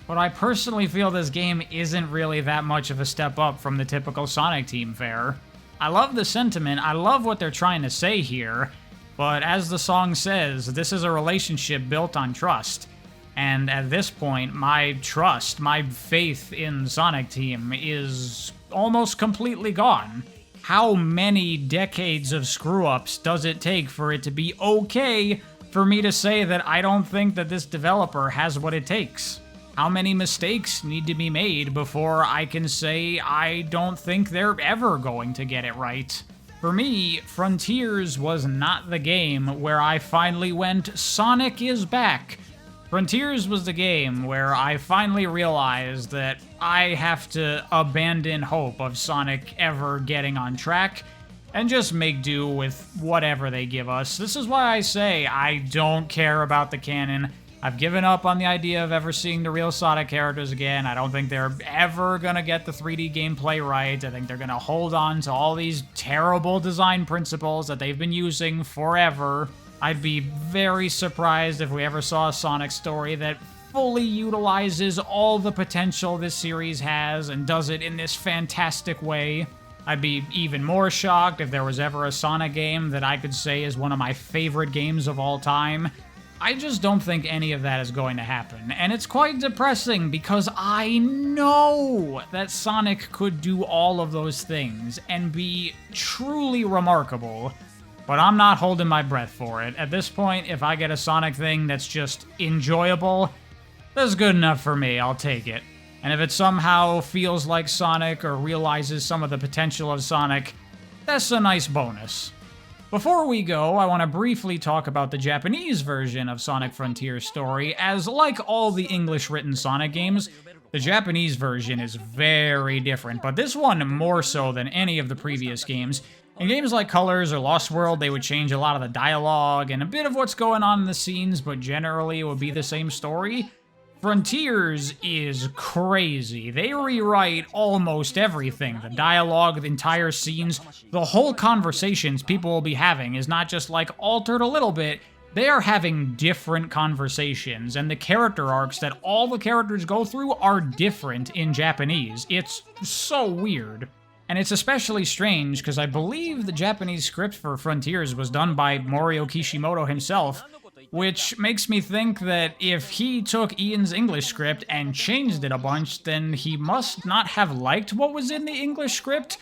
but I personally feel this game isn't really that much of a step up from the typical Sonic Team fare. I love the sentiment, I love what they're trying to say here, but as the song says, this is a relationship built on trust. And at this point, my trust, my faith in Sonic Team is almost completely gone. How many decades of screw-ups does it take for it to be okay for me to say that I don't think that this developer has what it takes? How many mistakes need to be made before I can say I don't think they're ever going to get it right? For me, Frontiers was not the game where I finally went, Sonic is back. Frontiers was the game where I finally realized that I have to abandon hope of Sonic ever getting on track and just make do with whatever they give us. This is why I say I don't care about the canon. I've given up on the idea of ever seeing the real Sonic characters again. I don't think they're ever gonna get the 3D gameplay right. I think they're gonna hold on to all these terrible design principles that they've been using forever. I'd be very surprised if we ever saw a Sonic story that fully utilizes all the potential this series has and does it in this fantastic way. I'd be even more shocked if there was ever a Sonic game that I could say is one of my favorite games of all time. I just don't think any of that is going to happen, and it's quite depressing because I know that Sonic could do all of those things and be truly remarkable, but I'm not holding my breath for it. At this point, if I get a Sonic thing that's just enjoyable, that's good enough for me, I'll take it. And if it somehow feels like Sonic or realizes some of the potential of Sonic, that's a nice bonus. Before we go, I want to briefly talk about the Japanese version of Sonic Frontier's story, as like all the English-written Sonic games, the Japanese version is very different, but this one more so than any of the previous games. In games like Colors or Lost World, they would change a lot of the dialogue and a bit of what's going on in the scenes, but generally it would be the same story. Frontiers is crazy. They rewrite almost everything. The dialogue, the entire scenes, the whole conversations people will be having is not just like altered a little bit. They are having different conversations, and the character arcs that all the characters go through are different in Japanese. It's so weird. And it's especially strange because I believe the Japanese script for Frontiers was done by Morio Kishimoto himself, which makes me think that if he took Ian's English script and changed it a bunch, then he must not have liked what was in the English script.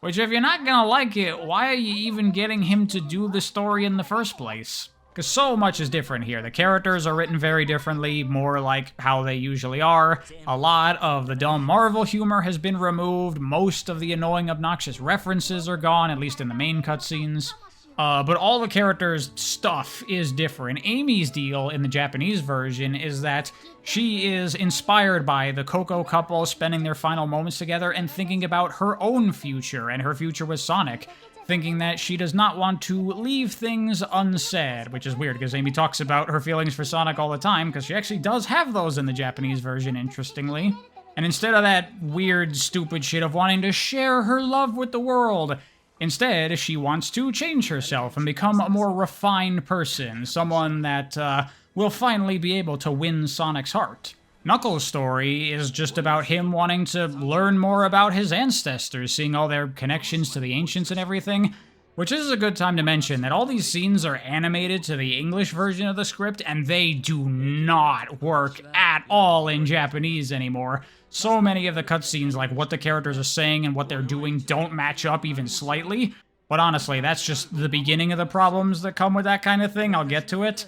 Which, if you're not gonna like it, why are you even getting him to do the story in the first place? Because so much is different here. The characters are written very differently, more like how they usually are. A lot of the dumb Marvel humor has been removed. Most of the annoying, obnoxious references are gone, at least in the main cutscenes. But all the characters' stuff is different. Amy's deal in the Japanese version is that she is inspired by the Coco couple spending their final moments together and thinking about her own future and her future with Sonic, thinking that she does not want to leave things unsaid, which is weird because Amy talks about her feelings for Sonic all the time because she actually does have those in the Japanese version, interestingly. And instead of that weird, stupid shit of wanting to share her love with the world, instead, she wants to change herself and become a more refined person, someone that will finally be able to win Sonic's heart. Knuckles' story is just about him wanting to learn more about his ancestors, seeing all their connections to the ancients and everything, which is a good time to mention that all these scenes are animated to the English version of the script, and they do not work at all in Japanese anymore. So many of the cutscenes, like what the characters are saying and what they're doing, don't match up even slightly. But honestly, that's just the beginning of the problems that come with that kind of thing. I'll get to it.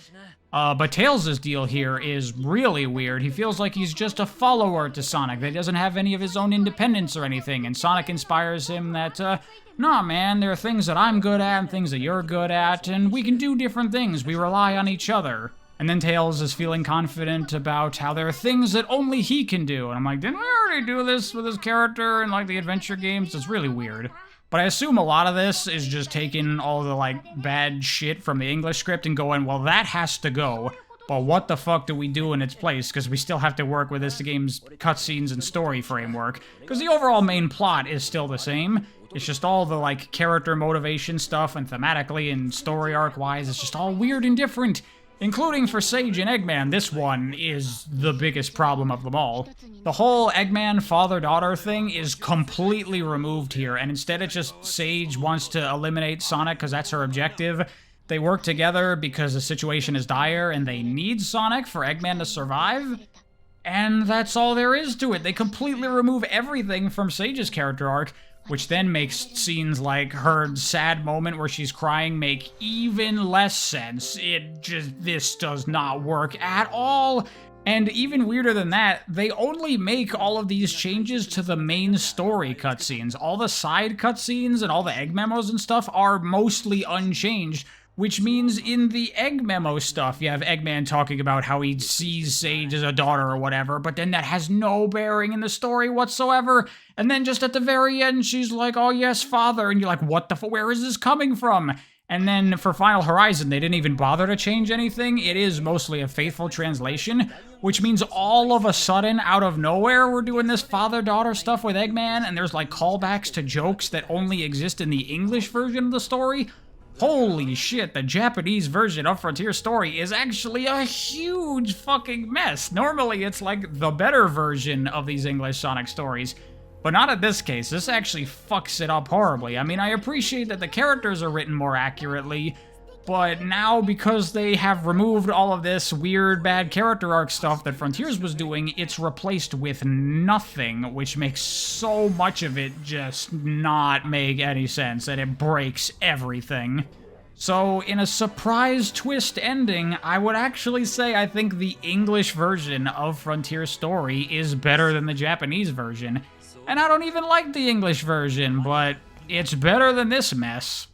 But Tails' deal here is really weird. He feels like he's just a follower to Sonic, that he doesn't have any of his own independence or anything, and Sonic inspires him that, nah man, there are things that I'm good at and things that you're good at, and we can do different things. We rely on each other. And then Tails is feeling confident about how there are things that only he can do. And I'm like, didn't we already do this with his character in, like, the adventure games? It's really weird. But I assume a lot of this is just taking all the, like, bad shit from the English script and going, well, that has to go. But what the fuck do we do in its place? Because we still have to work with this game's cutscenes and story framework. Because the overall main plot is still the same. It's just all the, like, character motivation stuff and thematically and story arc-wise, it's just all weird and different. Including for Sage and Eggman, this one is the biggest problem of them all. The whole Eggman father-daughter thing is completely removed here, and instead it's just Sage wants to eliminate Sonic because that's her objective. They work together because the situation is dire and they need Sonic for Eggman to survive. And that's all there is to it. They completely remove everything from Sage's character arc, which then makes scenes like her sad moment where she's crying make even less sense. This does not work at all. And even weirder than that, they only make all of these changes to the main story cutscenes. All the side cutscenes and all the egg memos and stuff are mostly unchanged, which means in the egg memo stuff, you have Eggman talking about how he sees Sage as a daughter or whatever, but then that has no bearing in the story whatsoever. And then just at the very end, she's like, oh yes, father. And you're like, what the where is this coming from? And then for Final Horizon, they didn't even bother to change anything. It is mostly a faithful translation, which means all of a sudden, out of nowhere, we're doing this father-daughter stuff with Eggman, and there's like callbacks to jokes that only exist in the English version of the story. holy shit, the Japanese version of Frontier Story is actually a huge fucking mess. Normally, it's like the better version of these English Sonic stories, but not in this case. This actually fucks it up horribly. I mean, I appreciate that the characters are written more accurately, but now because they have removed all of this weird, bad character arc stuff that Frontiers was doing, it's replaced with nothing, which makes so much of it just not make any sense, and it breaks everything. So, in a surprise twist ending, I would actually say I think the English version of Frontier Story is better than the Japanese version. And I don't even like the English version, but it's better than this mess.